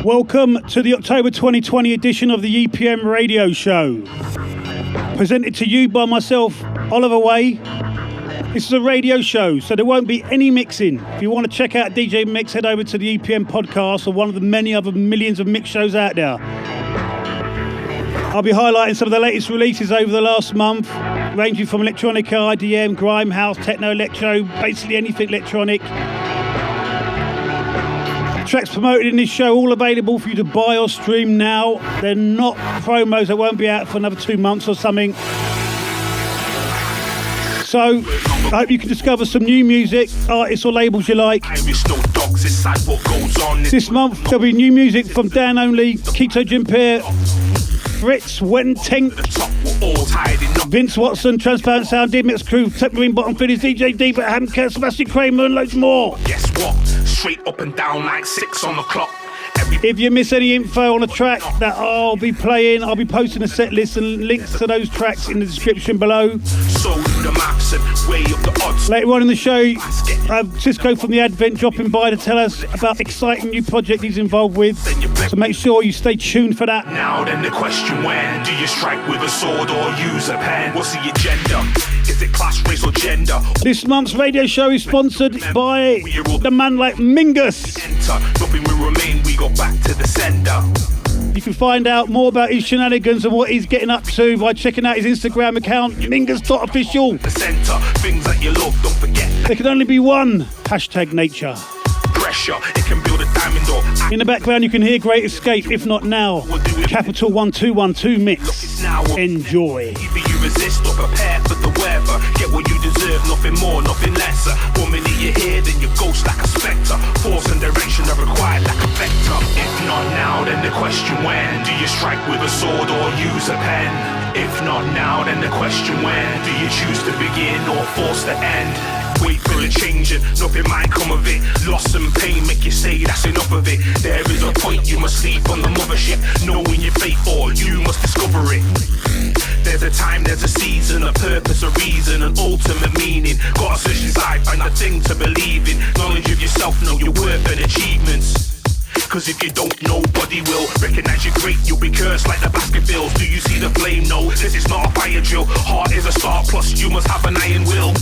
Welcome to the October 2020 edition of the EPM radio show. Presented to you by myself, Oliver Way. This is a radio show, so there won't be any mixing. If you want to check out DJ Mix, head over to the EPM podcast or one of the many other millions of mix shows out there. I'll be highlighting some of the latest releases over the last month, ranging from electronica, IDM, grime, house, techno, electro, basically anything electronic. Tracks promoted in this show, all available for you to buy or stream now. They're not promos that won't be out for another 2 months or something. So, I hope you can discover some new music, artists or labels you like. This month, there'll be new music from Dan Only, Kito, Jempere, Frits Wentink, Vince Watson, Transparent Sound, DMX Krew, Techmarine Bottom Feeders, DJ D, but Hamker, Sebastian Kramer and loads more. Guess what? Straight up and down like 6 on the clock. If you miss any info on a track that I'll be playing, I'll be posting a set list and links to those tracks in the description below. So the maps and weigh up the odds. Later on in the show, I have Cisco from the Advent dropping by to tell us about exciting new project he's involved with. So make sure you stay tuned for that. Now then the question, when do you strike with a sword or use a pen? What's the agenda? Is it class, race or gender? This month's radio show is sponsored by the man like Mingus. Nothing will remain, we go back to the sender. You can find out more about his shenanigans and what he's getting up to by checking out his Instagram account, mingus.official. The center, things that you love, don't forget. There can only be one #nature. Pressure, it can build a diamond or in the background you can hear Great Escape, if not now. Capital 1212 mix. Enjoy. Either you resist or prepare for the weather. Get what you deserve, nothing more, nothing less. 1 minute you're here, then you ghost like a spectre. Force and direction are required like a vector. If not now, then the question, when do you strike with a sword or use a pen? If not now, then the question, when do you choose to begin or force the end? Wait for a change and nothing might come of it. Loss and pain make you say that's enough of it. There is a point you must leave on the mothership, knowing your fate or you must discover it. There's a time, there's a season, a purpose, a reason, an ultimate meaning. Gotta search inside, find a thing to believe in. Knowledge of yourself, know your worth and achievements. Cause if you don't, nobody will recognize you're great, you'll be cursed like the Baskervilles. Do you see the flame? No, this is not a fire drill. Heart is a start, plus you must have an iron will.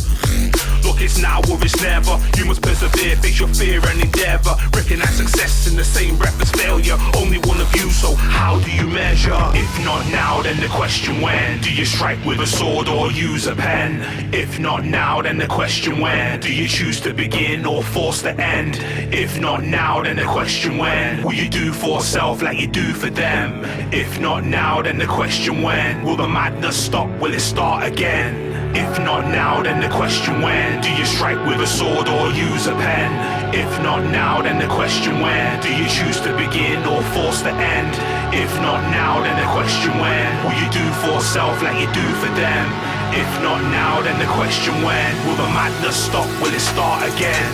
Look, it's now or it's never. You must persevere, face your fear and endeavor. Recognize success in the same breath as failure. Only one of you, so how do you measure? If not now, then the question, when do you strike with a sword or use a pen? If not now, then the question, when do you choose to begin or force the end? If not now, then the question, when will you do for self like you do for them? If not now, then the question, when will the madness stop? Will it start again? If not now, then the question, when do you strike with a sword or use a pen? If not now, then the question, when do you choose to begin or force the end? If not now, then the question, when will you do for self like you do for them? If not now, then the question, when will the madness stop? Will it start again?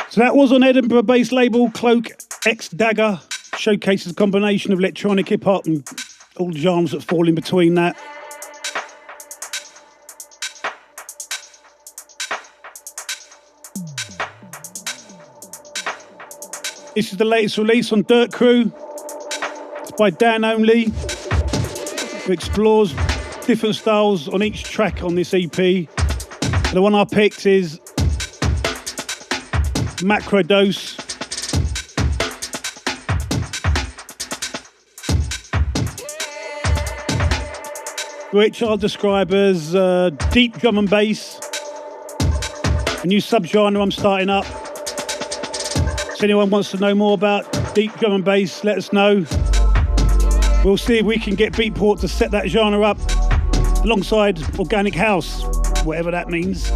So that was on Edinburgh-based label Cloak X Dagger. Showcases a combination of electronic, hip-hop and all the genres that fall in between that. This is the latest release on Dirt Crew. It's by Dan Only, who explores different styles on each track on this EP. The one I picked is Macrodose, which I'll describe as deep drum and bass, a new subgenre I'm starting up. So anyone wants to know more about deep drum and bass, let us know. We'll see if we can get Beatport to set that genre up alongside organic house, whatever that means.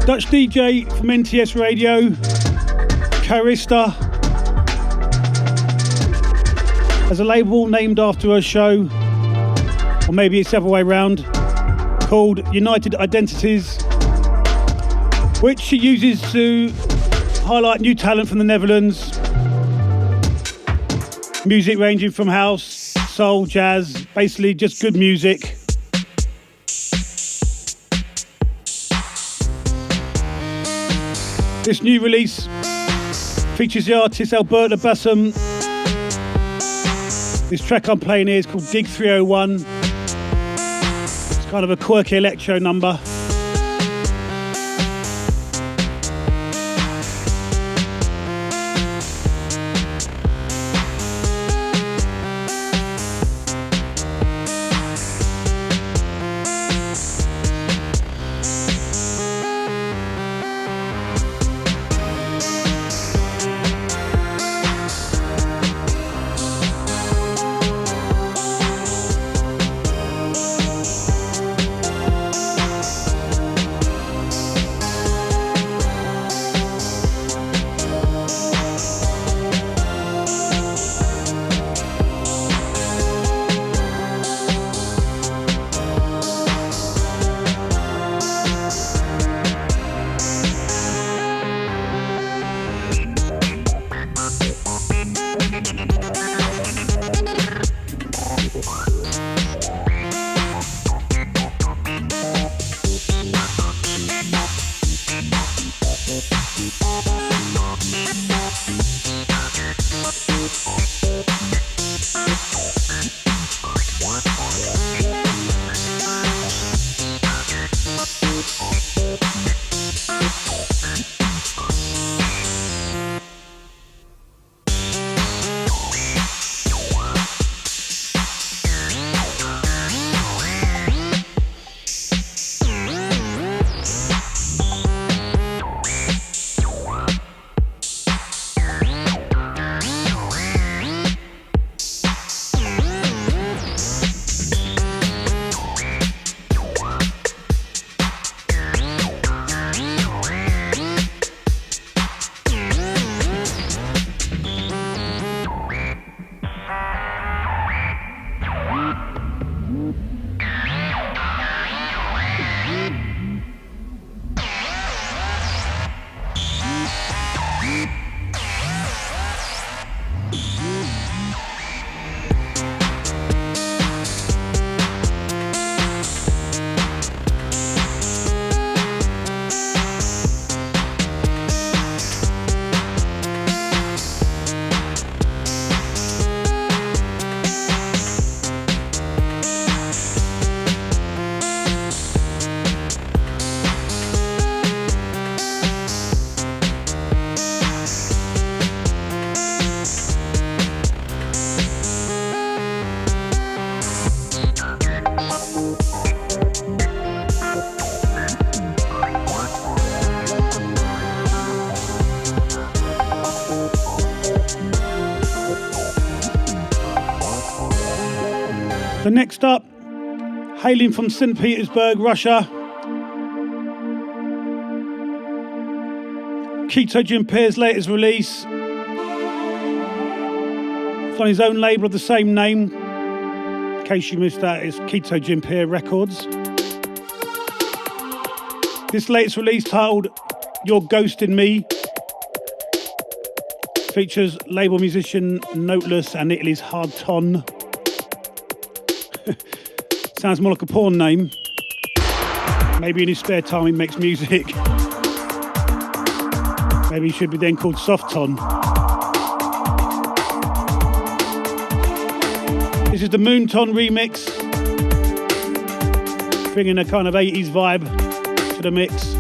Dutch DJ from NTS Radio, Carista, has a label named after her show, or maybe it's the other way around, called United Identities, which she uses to highlight new talent from the Netherlands. Music ranging from house, soul, jazz, basically just good music. This new release features the artist Alberta Balsalm. This track I'm playing here is called Dig 301. It's kind of a quirky electro number. The next up, hailing from St. Petersburg, Russia, Kito Jempere's latest release. It's on his own label of the same name. In case you missed that, it's Kito Jempere Records. This latest release, titled You're Ghosting Me, features label musician Noteless and Italy's Hard Ton. Sounds more like a porn name. Maybe in his spare time he makes music. Maybe he should be then called Soft Ton. This is the Moonton remix, bringing a kind of 80s vibe to the mix.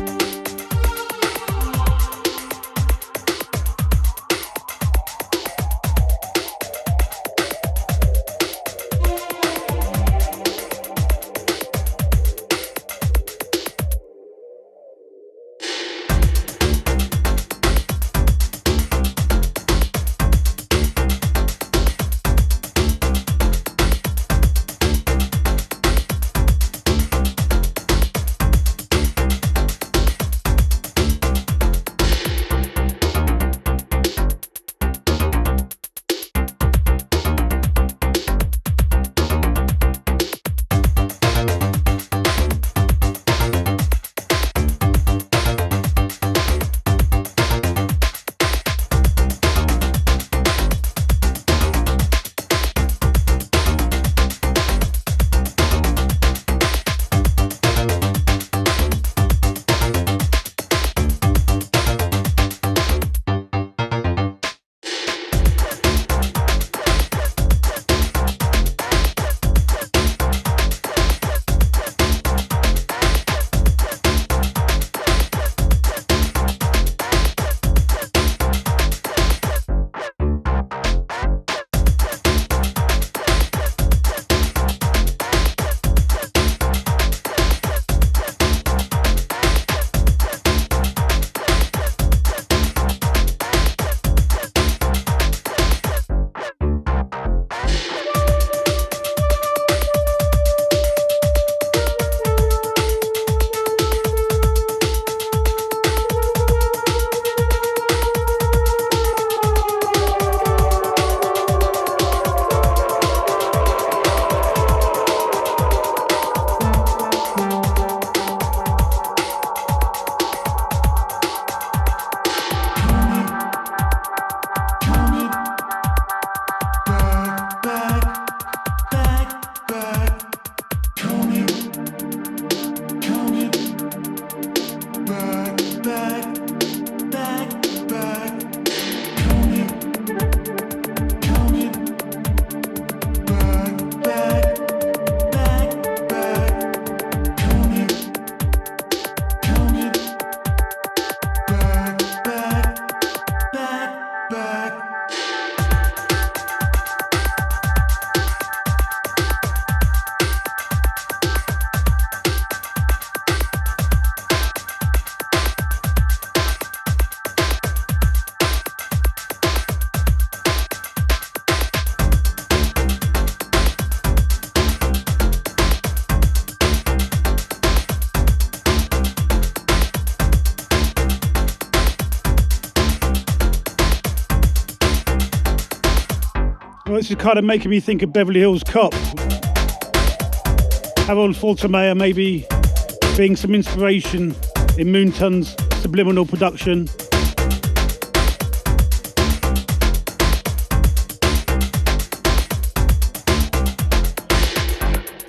Well, this is kind of making me think of Beverly Hills Cop. Harold Faltermeyer maybe being some inspiration in Moonton's subliminal production.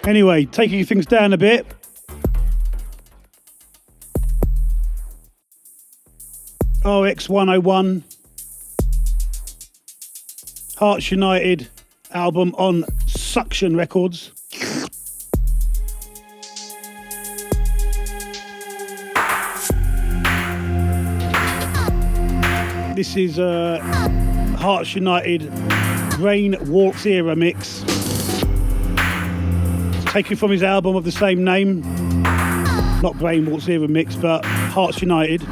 Anyway, taking things down a bit. RX 101, Hearts United album on Suction Records. This is a Hearts United Brainwaltzera mix. It's taken from his album of the same name. Not Brainwaltzera mix, but Hearts United.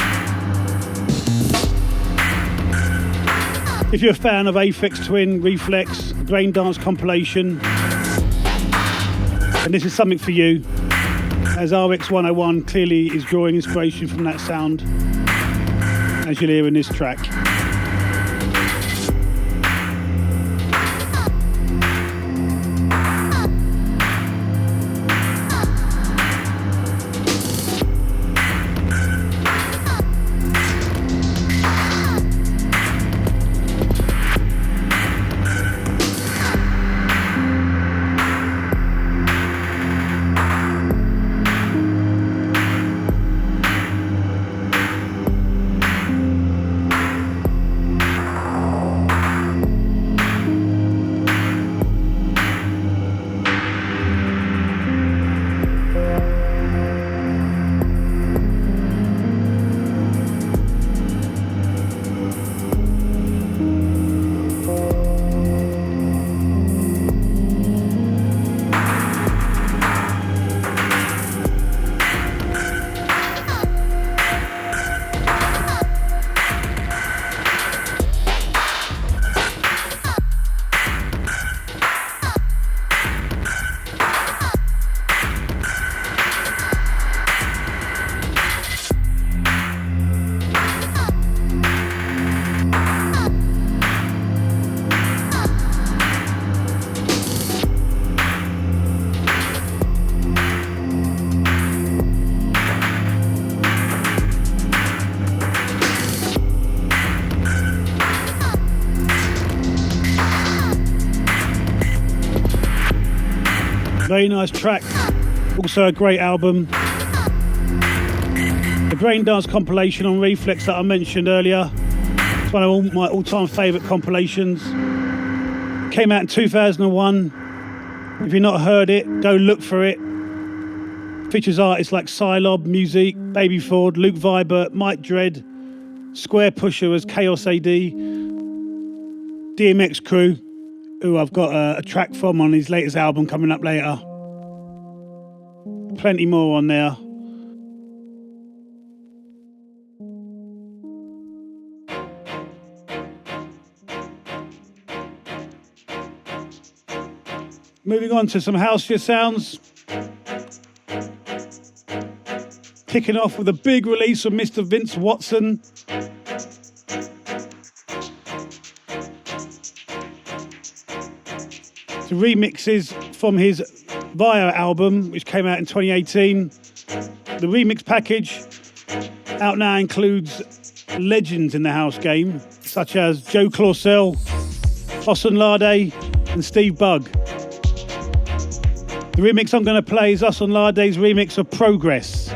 If you're a fan of Aphex Twin, Reflex, Brain Dance compilation, and this is something for you, as RX 101 clearly is drawing inspiration from that sound, as you'll hear in this track. Very nice track, also a great album. The Brain Dance compilation on Reflex that I mentioned earlier, it's one of my all-time favourite compilations. Came out in 2001. If you've not heard it, go look for it. Features artists like Psylob, Music, Baby Ford, Luke Vibert, Mike Dread, Square Pusher as Chaos AD, DMX Krew, who I've got a track from on his latest album coming up later. Plenty more on there. Moving on to some houseier sounds. Kicking off with a big release from Mr. Vince Watson. The remixes from his Via album, which came out in 2018. The remix package out now includes legends in the house game, such as Joe Clausell, Osunlade, and Steve Bug. The remix I'm going to play is Osunlade's remix of Progress.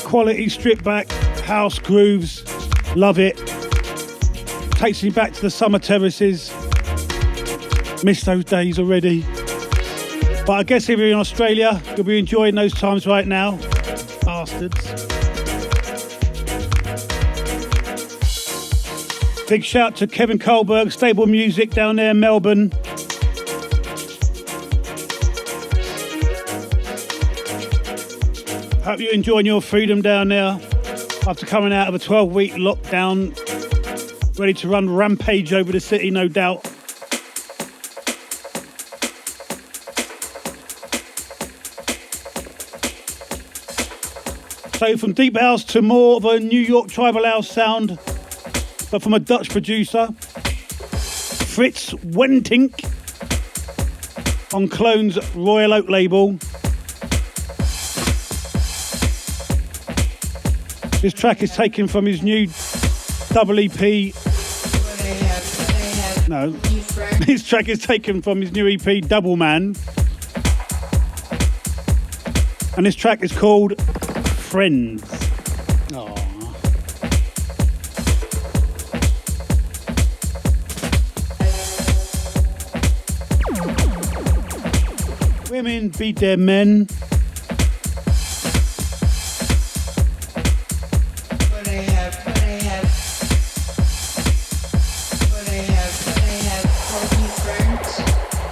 quality stripped back house grooves. Love it. Takes me back to the summer terraces. Miss those days already. But I guess if you're in Australia, you'll be enjoying those times right now. Bastards. Big shout to Kevin Kohlberg, Stable Music down there in Melbourne. Hope you're enjoying your freedom down there after coming out of a 12-week lockdown, ready to run rampage over the city, no doubt. So from deep house to more of a New York tribal house sound, but from a Dutch producer, Frits Wentink on Clone's Royal Oak label. This track is taken from his new double EP. No, this track is taken from his new EP, Double Man. And this track is called Friends. Aww. Women beat their men.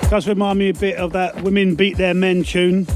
Does remind me a bit of that Women Beat Their Men tune.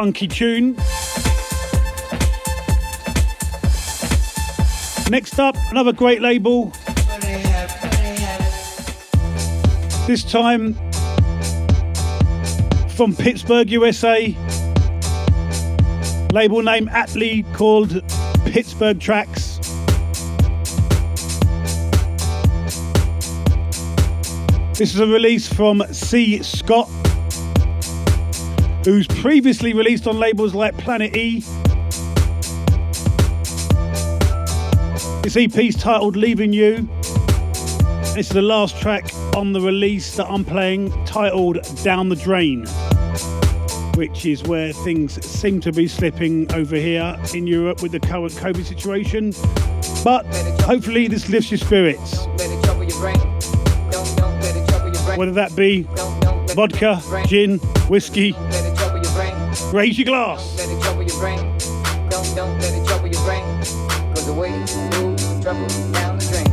funky tune. Next up, another great label. This time from Pittsburgh, USA. Label name aptly called Pittsburgh Tracks. This is a release from C. Scott, who's previously released on labels like Planet E. This EP's titled Leaving You. This is the last track on the release that I'm playing, titled Down the Drain, which is where things seem to be slipping over here in Europe with the current COVID situation. But hopefully this lifts your spirits. Whether that be vodka, gin, whiskey, raise your glass. Don't let it trouble your brain. Cause the way you move, trouble down the drain.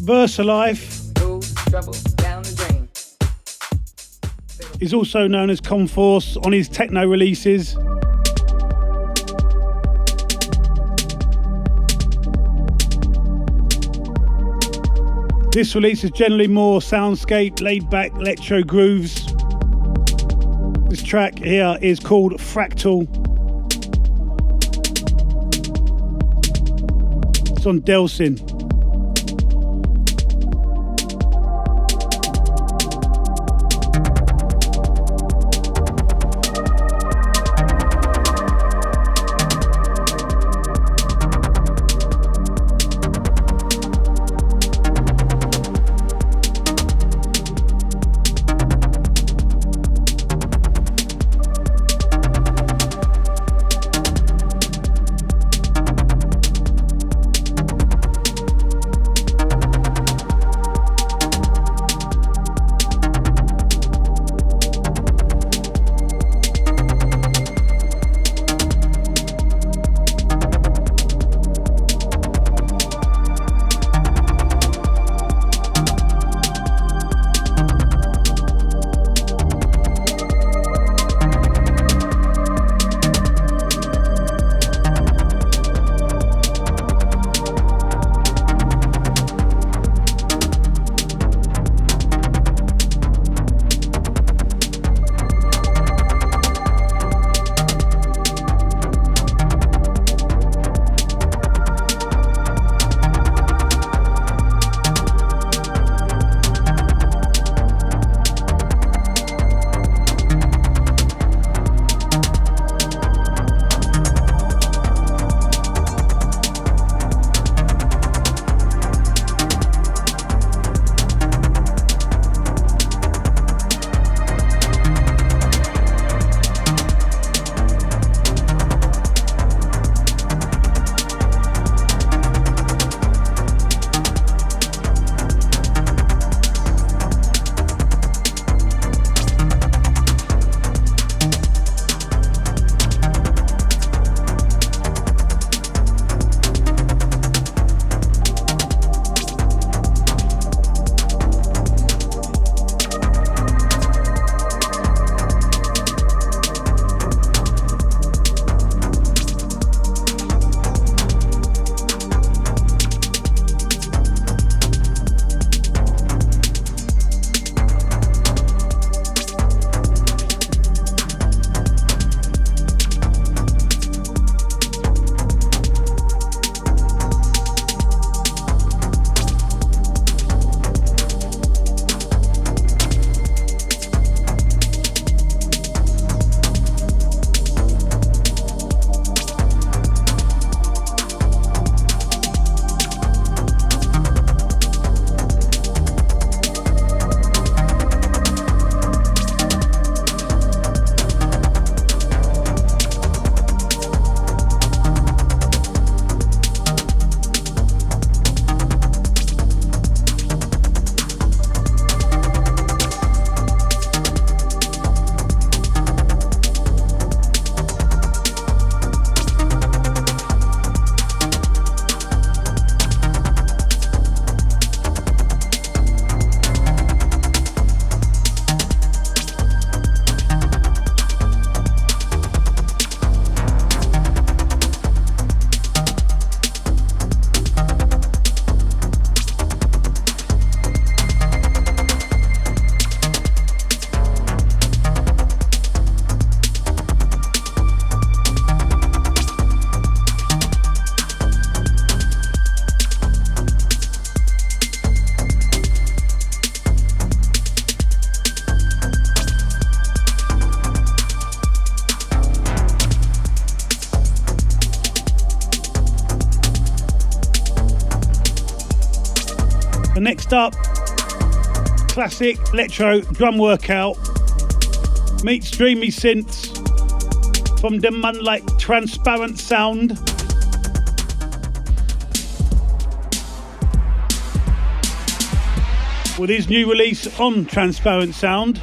Versalife is also known as Conforce on his techno releases. This release is generally more soundscape, laid back electro grooves. This track here is called Fractal. It's on Delsin. Next up, classic electro drum workout meets dreamy synths from the man like Transparent Sound. With his new release on Transparent Sound.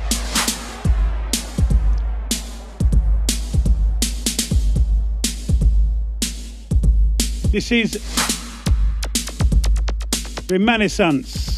This is Reminiscence.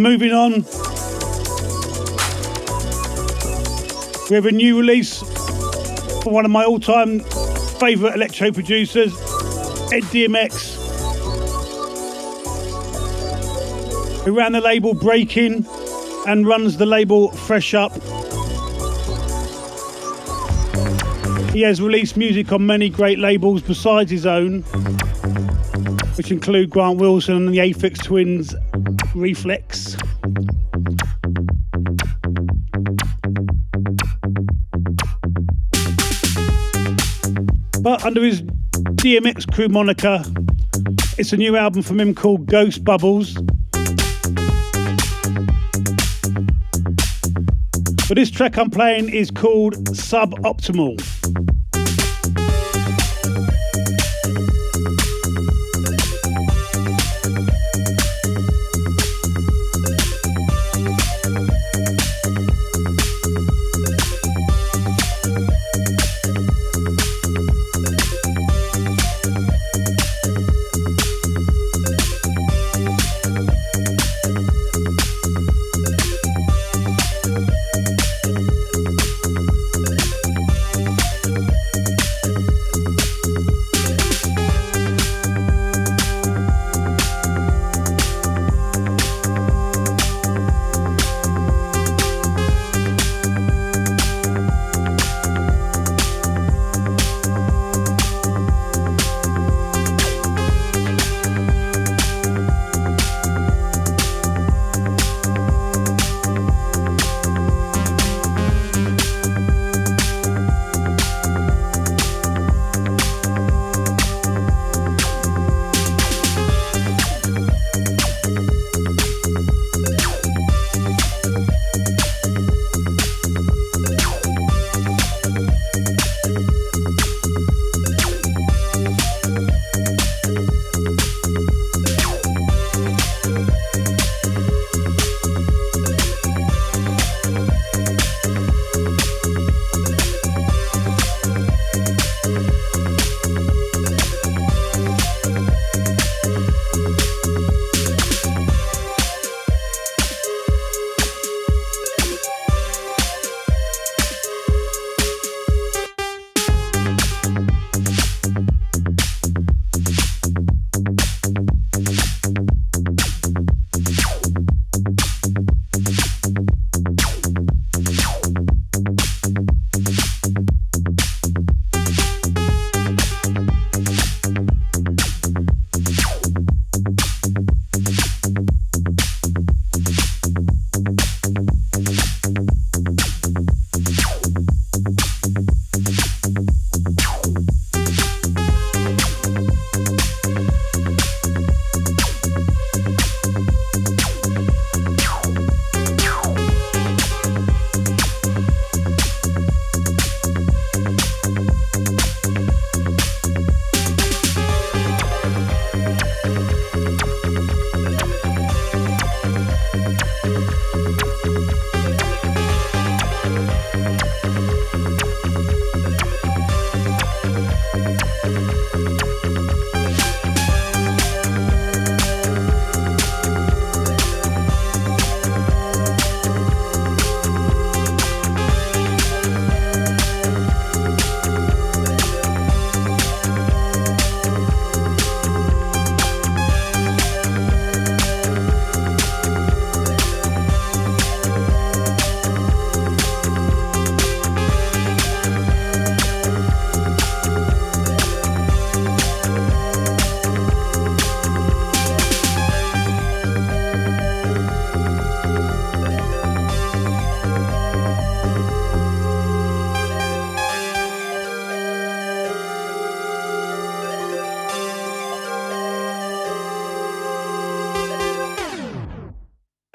moving on, we have a new release for one of my all-time favourite electro producers, DMX, who ran the label Breaking and runs the label Fresh Up. He has released music on many great labels besides his own, which include Grant Wilson and the Aphex Twins Reflex. But under his DMX Krew moniker, it's a new album from him called Ghost Bubbles. But this track I'm playing is called Suboptimal.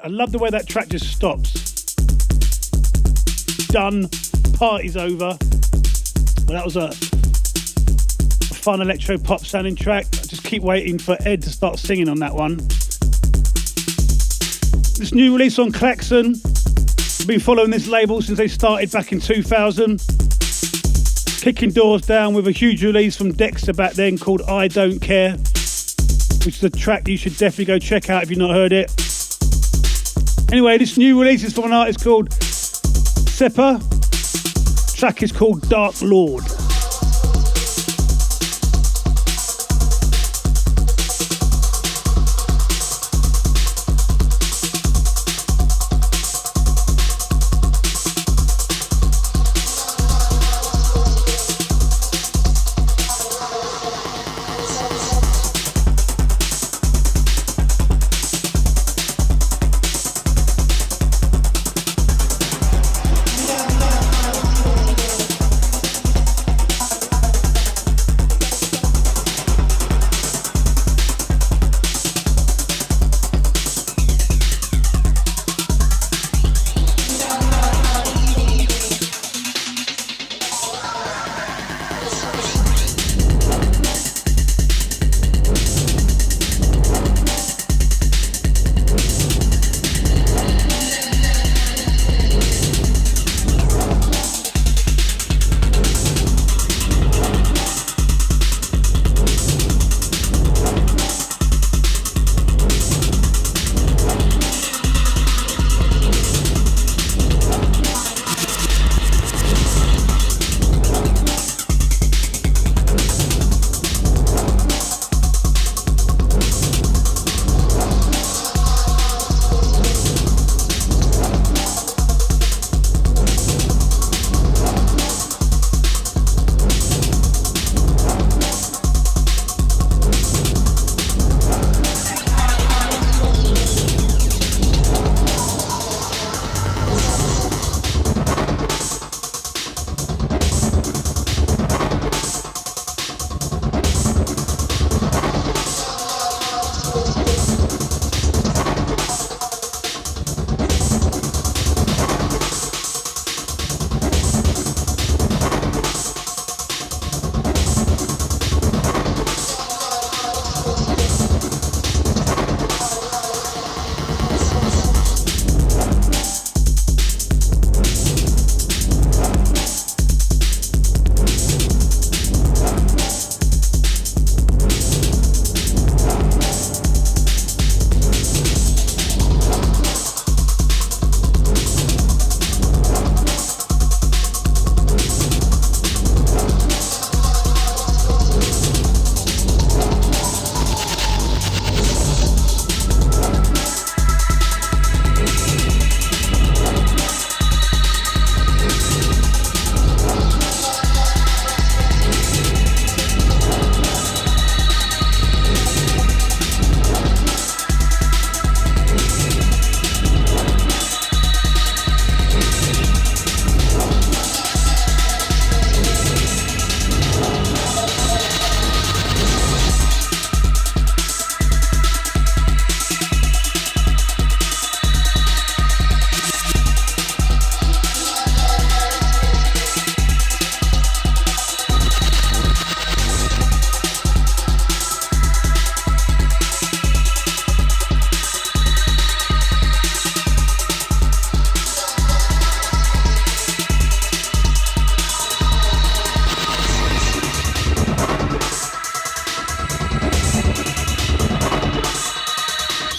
I love the way that track just stops. Done. Party's over. Well, that was a fun electro pop sounding track. I just keep waiting for Ed to start singing on that one. This new release on Klaxon. I've been following this label since they started back in 2000. Kicking doors down with a huge release from Dexter back then called I Don't Care, which is a track you should definitely go check out if you've not heard it. Anyway, this new release is from an artist called Seppa. Track is called Dark Lord.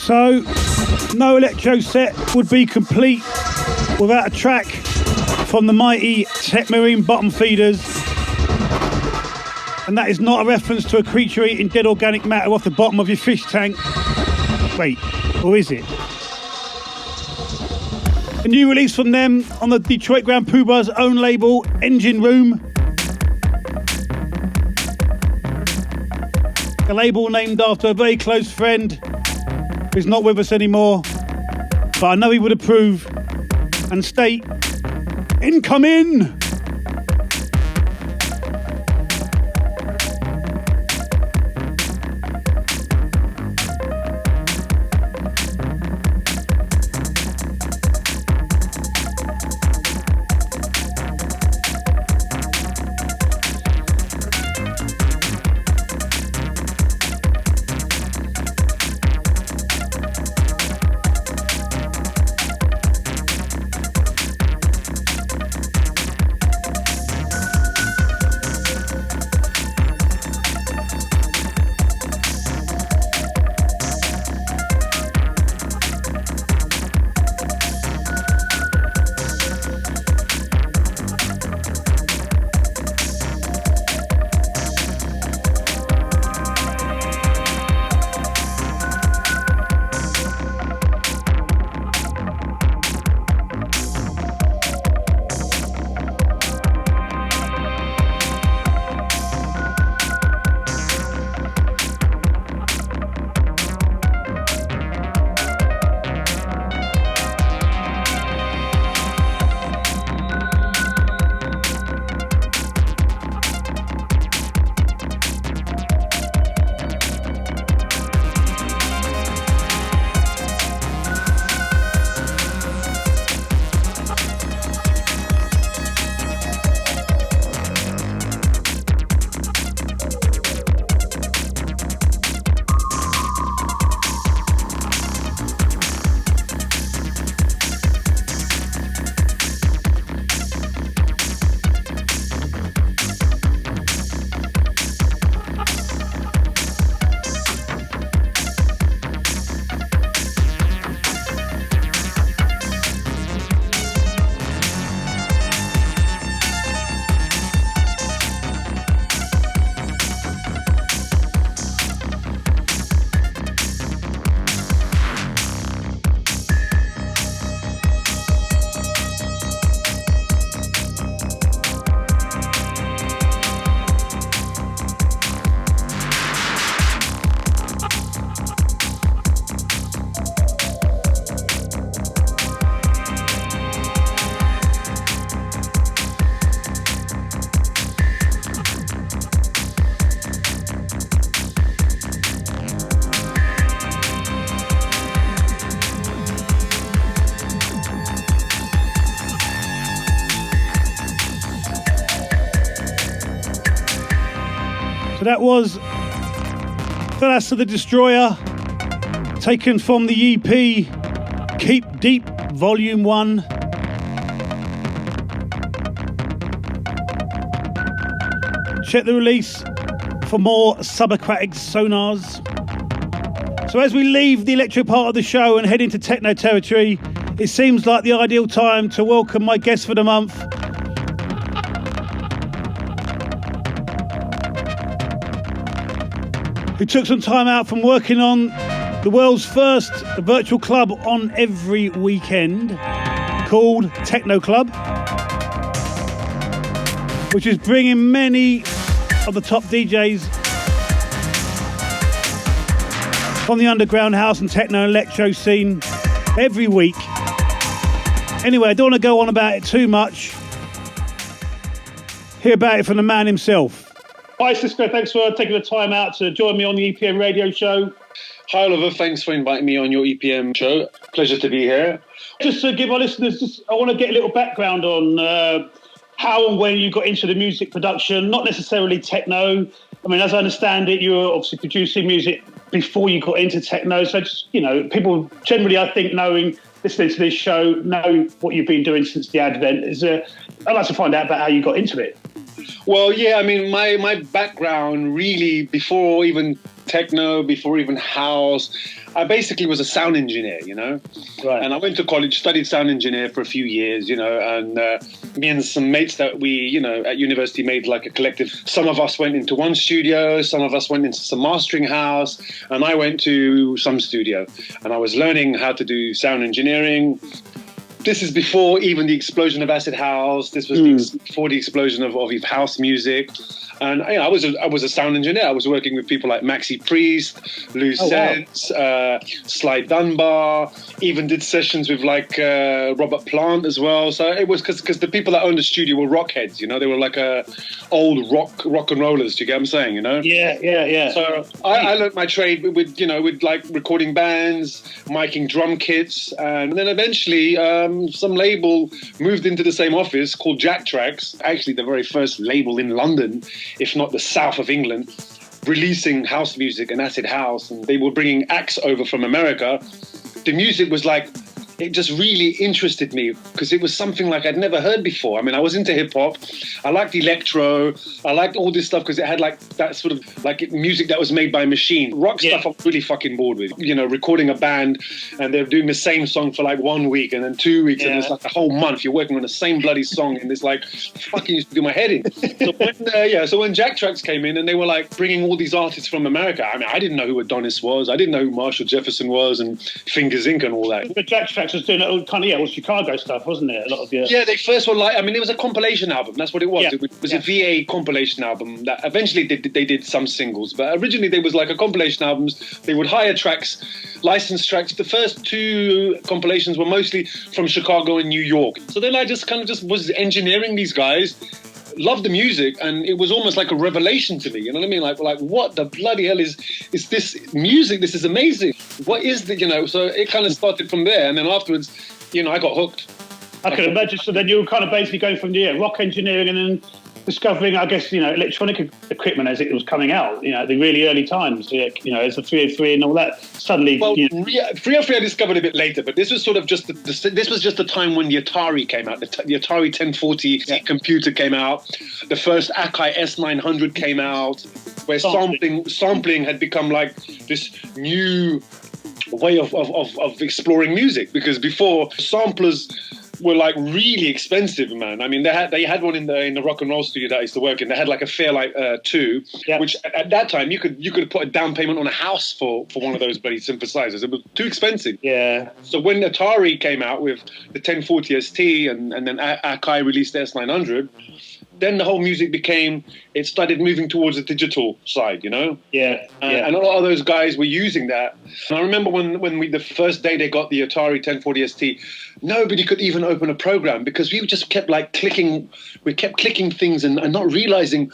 So, no electro set would be complete without a track from the mighty Techmarine Bottom Feeders. And that is not a reference to a creature eating dead organic matter off the bottom of your fish tank. Wait, or is it? A new release from them on the Detroit Grand Poobah's own label, Engine Room. A label named after a very close friend who's not with us anymore, but I know he would approve and state, incoming! So that was Thalas of the Destroyer, taken from the EP Keep Deep Volume 1. Check the release for more subaquatic sonars. So as we leave the electro part of the show and head into techno territory, it seems like the ideal time to welcome my guest for the month. Who took some time out from working on the world's first virtual club on every weekend called Techno-Club, which is bringing many of the top DJs from the underground house and techno and electro scene every week. Anyway, I don't want to go on about it too much. Hear about it from the man himself. Hi Cisco, thanks for taking the time out to join me on the EPM radio show. Hi Oliver, thanks for inviting me on your EPM show. Pleasure to be here. Just to give our listeners, I want to get a little background on how and when you got into the music production, not necessarily techno. I mean, as I understand it, you were obviously producing music before you got into techno. So just, you know, people generally, I think, listening to this show, know what you've been doing since the advent. I'd like to find out about how you got into it. Well, yeah, I mean, my background really, before even techno, before even house, I basically was a sound engineer, you know. Right. And I went to college, studied sound engineer for a few years, you know, and me and some mates that we, you know, at university made like a collective. Some of us went into one studio, some of us went into some mastering house, and I went to some studio. And I was learning how to do sound engineering. This is before even the explosion of acid house. This was before the explosion of house music. And you know, I was a sound engineer. I was working with people like Maxi Priest, Lou Sense, Sly Dunbar. Even did sessions with like Robert Plant as well. So it was because the people that owned the studio were rock heads. You know, they were like old rock and rollers. Do you get what I'm saying? You know? Yeah. So I learned my trade with like recording bands, miking drum kits, and then eventually some label moved into the same office called Jack Tracks. Actually, the very first label in London, if not the south of England, releasing house music and acid house. And they were bringing acts over from America. The music was like, it just really interested me because it was something like I'd never heard before. I mean, I was into hip hop. I liked electro. I liked all this stuff because it had like that sort of like music that was made by machine. Rock stuff I'm really fucking bored with. You know, recording a band and they're doing the same song for like 1 week and then 2 weeks and it's like a whole month. You're working on the same bloody song and it's like fucking used to do my head in. So when Jack Tracks came in and they were like bringing all these artists from America, I mean, I didn't know who Adonis was. I didn't know who Marshall Jefferson was and Fingers Inc. and all that. But Jack Tracks was doing all kind of all Chicago stuff, wasn't it? A lot of they first were like, I mean, it was a compilation album. That's what it was. Yeah. It was a VA compilation album that eventually they did some singles, but originally they was like a compilation albums. They would hire tracks, licensed tracks. The first 2 compilations were mostly from Chicago and New York. So then I just was engineering these guys. Loved the music, and it was almost like a revelation to me. You know what I mean? Like what the bloody hell is this music? This is amazing. What is the, you know? So it kind of started from there, and then afterwards, you know, I got hooked. I can imagine. So then you were kind of basically going from rock engineering and then discovering, I guess, you know, electronic equipment as it was coming out, you know, at the really early times, you know, as the 303 and all that. Suddenly, well, 303 I discovered a bit later, but this was sort of just the time when the Atari came out. The Atari 1040 computer came out. The first Akai S900 came out, where sampling had become like this new way of exploring music, because before samplers were like really expensive, man. I mean, they had one in the rock and roll studio that I used to work in. They had like a Fairlight 2, which at that time you could put a down payment on a house for one of those bloody synthesizers. It was too expensive. Yeah. So when Atari came out with the 1040 ST and then Akai released the S900, then the whole music it started moving towards the digital side, you know? Yeah. And a lot of those guys were using that. And I remember when the first day they got the Atari 1040 ST, nobody could even open a program because we just kept clicking things and not realizing,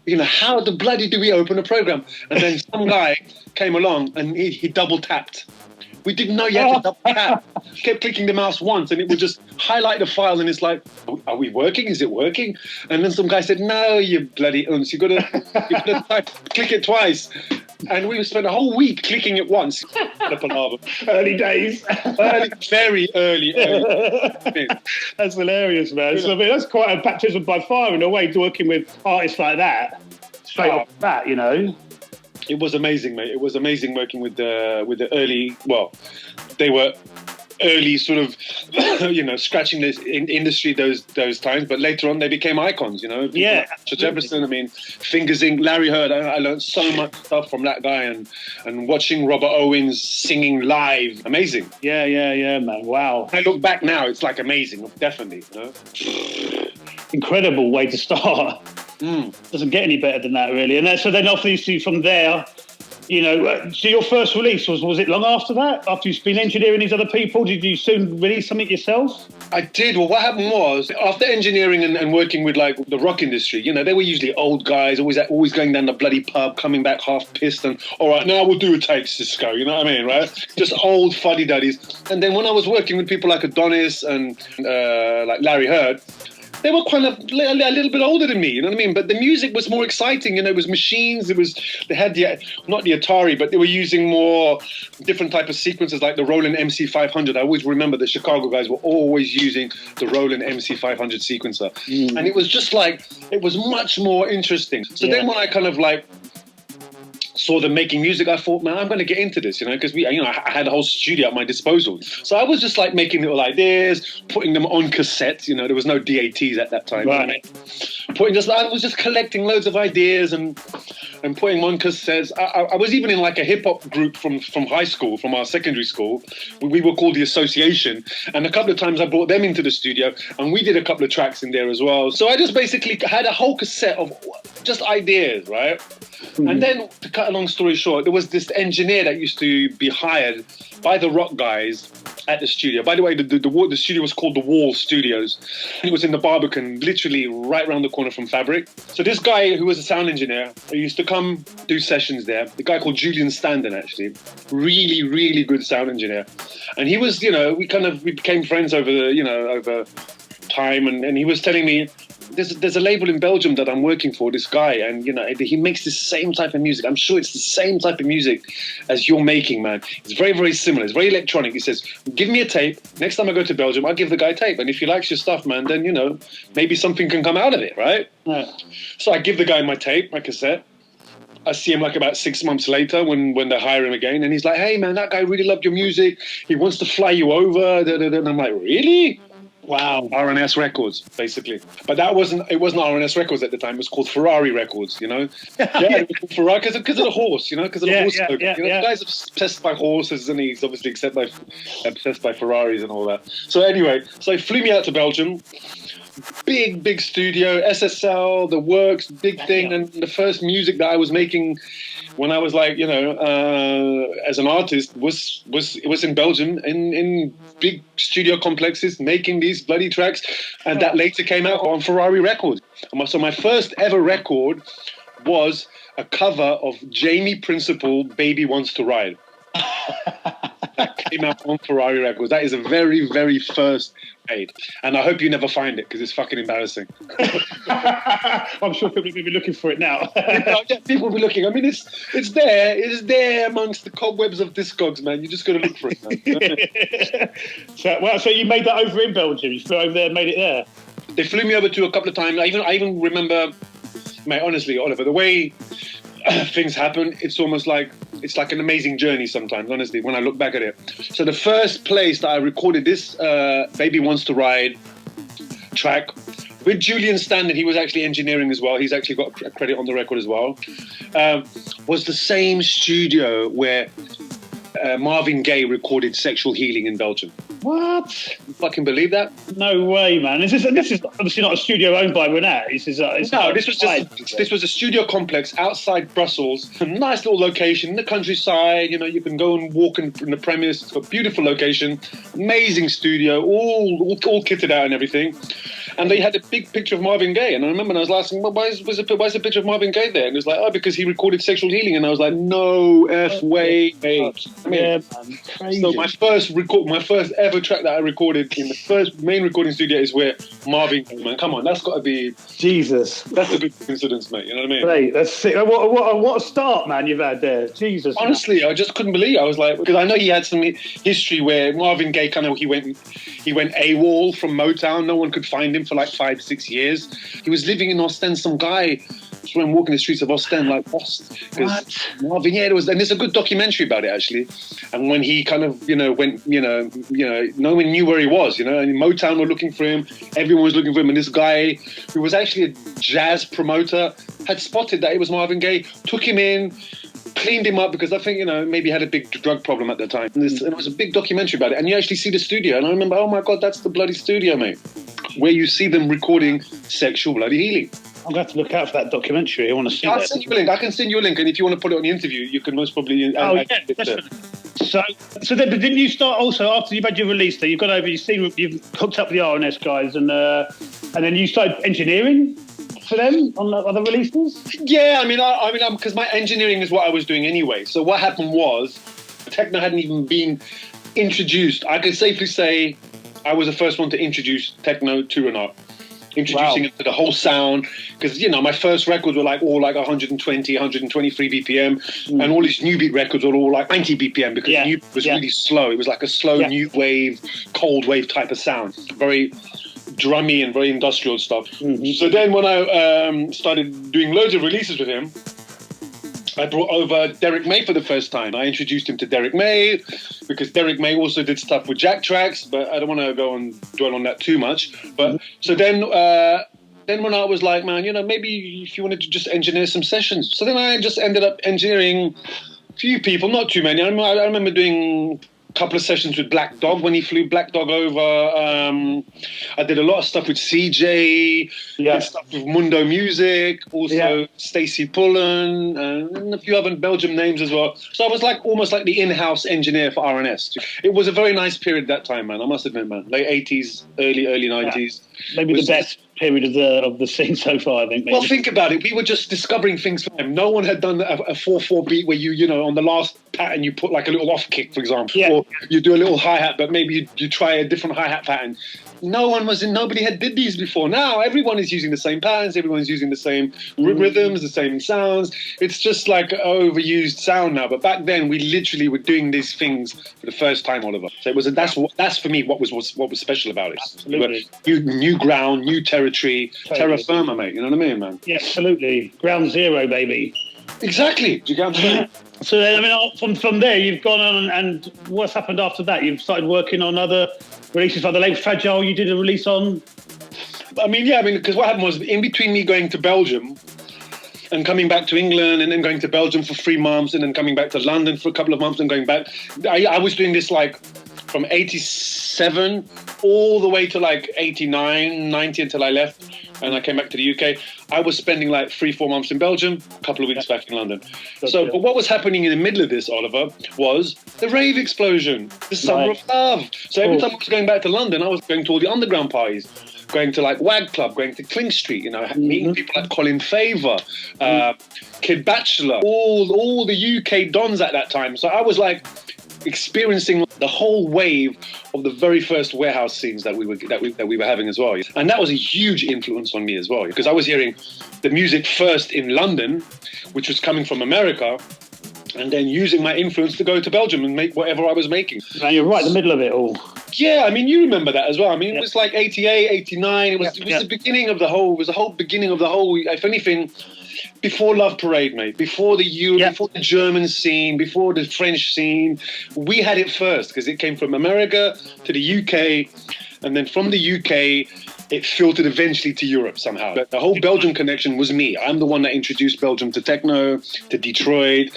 you know, how the bloody do we open a program? And then some guy came along and he double tapped We didn't know you had to double tap. Kept clicking the mouse once and it would just highlight the file and it's like, are we working? Is it working? And then some guy said, no, you bloody unce, you gotta click it twice. And we spent a whole week clicking it once. Early days. Very early. That's hilarious, man. So, I mean, that's quite a baptism by fire in a way, working with artists like that. Straight off the bat, you know. It was amazing, mate. It was amazing working with the early. Well, they were early, sort of, scratching this industry those times. But later on, they became icons. You know. Yeah. Jefferson. I mean, Fingers Inc., Larry Heard. I learned so much stuff from that guy, and watching Robert Owens singing live, amazing. Yeah, man. Wow. I look back now, it's like amazing, definitely. You know? Incredible way to start. Doesn't get any better than that, really. And so then obviously from there, you know, so your first release, was it long after that? After you've been engineering these other people, did you soon release something yourself? I did. Well, what happened was, after engineering and working with like the rock industry, you know, they were usually old guys, always going down the bloody pub, coming back half pissed and, all right, now we'll do a take, Cisco, you know what I mean, right? Just old fuddy-duddies. And then when I was working with people like Adonis and like Larry Heard, they were kind of a little bit older than me, you know what I mean? But the music was more exciting, you know, it was machines, they had not the Atari, but they were using more different type of sequences like the Roland MC500. I always remember the Chicago guys were always using the Roland MC500 sequencer. And it was just like, it was much more interesting. So then when I kind of like saw them making music, I thought, man, I'm going to get into this, you know, because I had a whole studio at my disposal. So I was just like making little ideas, putting them on cassettes. You know, there was no DATs at that time. Right. I was just collecting loads of ideas and putting them on cassettes. I was even in like a hip hop group from high school, from our secondary school. We were called the Association, and a couple of times I brought them into the studio, and we did a couple of tracks in there as well. So I just basically had a whole cassette of just ideas, right? And then, to cut a long story short, there was this engineer that used to be hired by the rock guys at the studio. By the way, the studio was called The Wall Studios. It was in the Barbican, literally right around the corner from Fabric. So this guy, who was a sound engineer, who used to come do sessions there, the guy called Julian Standen, actually, really, really good sound engineer. And he was, you know, we became friends over time, and he was telling me, there's a label in Belgium that I'm working for, this guy, and you know, he makes the same type of music. I'm sure it's the same type of music as you're making, man. It's very, very similar. It's very electronic. He says, give me a tape. Next time I go to Belgium, I'll give the guy a tape. And if he likes your stuff, man, then, you know, maybe something can come out of it, right? Yeah. So I give the guy my tape, my cassette. I see him like about 6 months later when they hire him again. And he's like, hey, man, that guy really loved your music. He wants to fly you over. And I'm like, really? Wow, RNS Records, basically. But it wasn't RNS Records at the time. It was called Ferrari Records, you know? Yeah, Ferrari, because of the horse, you know? Because of the horse. The guy's obsessed by horses, and he's obviously obsessed by Ferraris and all that. So anyway, he flew me out to Belgium. Big studio, SSL, the works, big thing. And the first music that I was making when I was like, you know, as an artist was in Belgium, in big studio complexes, making these bloody tracks. And that later came out on Ferrari Records. So my first ever record was a cover of Jamie Principle, Baby Wants to Ride. That came out on Ferrari Records. That is the very, very first made. And I hope you never find it, because it's fucking embarrassing. I'm sure people will be looking for it now. People will be looking. I mean, it's there. It's there amongst the cobwebs of Discogs, man. You just got to look for it, man. So you made that over in Belgium? You flew over there and made it there? They flew me over to a couple of times. I even remember, mate, honestly, Oliver, the way things happen, it's like an amazing journey sometimes, honestly, when I look back at it. So the first place that I recorded this Baby Wants to Ride track with Julian Standen, he was actually engineering as well, he's actually got a credit on the record as well, was the same studio where Marvin Gaye recorded Sexual Healing in Belgium. What? You fucking believe that? No way, man. This is obviously not a studio owned by Renat. This was a studio complex outside Brussels. A nice little location in the countryside. You know, you can go and walk in the premise. It's got a beautiful location, amazing studio, all kitted out and everything. And they had a big picture of Marvin Gaye. And I remember I was asking, well, why is the picture of Marvin Gaye there? And it was like, oh, because he recorded Sexual Healing. And I was like, no way, mate. Yeah, man, crazy. So my first ever track that I recorded in the first main recording studio is where Marvin Gaye, man. Come on, that's got to be... Jesus. That's a good coincidence, mate. You know what I mean? Right, that's sick. What a start, man, you've had there. Jesus. Honestly, man. I just couldn't believe it. I was like, because I know he had some history where Marvin Gaye he went AWOL from Motown. No one could find him for like 5-6 years. He was living in Ostend. Some guy just went walking the streets of Ostend like lost. Because Marvin, and there's a good documentary about it actually. And when he kind of, went, no one knew where he was, and Motown were looking for him. Everyone was looking for him. And this guy, who was actually a jazz promoter, had spotted that it was Marvin Gaye, took him in, cleaned him up, because I think, maybe he had a big drug problem at the time. And it was a big documentary about it. And you actually see the studio. And I remember, oh my God, that's the bloody studio, mate. Where you see them recording Sexual Bloody Healing. I'm going to have to look out for that documentary. I want to see that. I'll send you a link. I can send you a link. And if you want to put it on the interview, you can most probably... definitely. So then, but didn't you start also, after you've had your release there, you've gone over, you've hooked up with the R&S guys, and then you started engineering for them on other releases? Yeah, I mean, because my engineering is what I was doing anyway. So what happened was, techno hadn't even been introduced. I can safely say I was the first one to introduce techno to Renard. Introducing it to the whole sound, because my first records were all 120, 123 BPM, and all these new beat records were all like 90 BPM, because new was really slow. It was like a slow new wave, cold wave type of sound, very drummy and very industrial stuff. So then when I started doing loads of releases with him, I brought over Derek May for the first time. I introduced him to Derek May, because Derek May also did stuff with Jack Tracks, but I don't want to go and dwell on that too much. But so then when I was like, man, maybe if you wanted to just engineer some sessions. So then I just ended up engineering a few people, not too many. I remember doing couple of sessions with Black Dog when he flew Black Dog over. I did a lot of stuff with CJ, did stuff with Mundo Music, also Stacey Pullen, and a few other Belgian names as well. So I was almost like the in-house engineer for R&S. It was a very nice period that time, man. I must admit, man. Late 80s, early 90s. Maybe the best period of the scene so far, I think. Maybe. Well, think about it. We were just discovering things for them. No one had done a 4/4 beat where you on the last pattern you put like a little off kick, for example, or you do a little hi-hat, but maybe you try a different hi-hat pattern. Nobody had did these before. Now everyone is using the same patterns, everyone's using the same rhythms, the same sounds. It's just like an overused sound now. But back then we literally were doing these things for the first time, Oliver. So it was that's for me what was special about it. Absolutely. New ground, new territory, terra firma, mate. You know what I mean, man? Yeah, absolutely. Ground zero, baby. Exactly. Do you get what I'm saying? So then, from there, you've gone on, and what's happened after that? You've started working on other releases, like the label Fragile. You did a release on. Because what happened was, in between me going to Belgium and coming back to England, and then going to Belgium for 3 months, and then coming back to London for a couple of months, and going back, I was doing this from 87 all the way to 89, 90 until I left. And I came back to the UK. I was spending 3-4 months in Belgium, a couple of weeks back in London. But what was happening in the middle of this, Oliver, was the rave explosion, the summer of love. So every time I was going back to London, I was going to all the underground parties, going to Wag Club, going to Cling Street, meeting people like Colin Favor, Kid Bachelor, all the UK dons at that time. So I was experiencing the whole wave of the very first warehouse scenes that we were having as well, and that was a huge influence on me as well, because I was hearing the music first in London, which was coming from America, and then using my influence to go to Belgium and make whatever I was making. Now you're right in the middle of it all. Yeah, you remember that as well. It was 88, 89. It was the beginning of the whole. It was the whole beginning of the whole. If anything, before Love Parade, mate, before before the German scene, before the French scene, we had it first, because it came from America to the UK, and then from the UK, it filtered eventually to Europe somehow. But the whole Belgian connection was me. I'm the one that introduced Belgium to techno, to Detroit,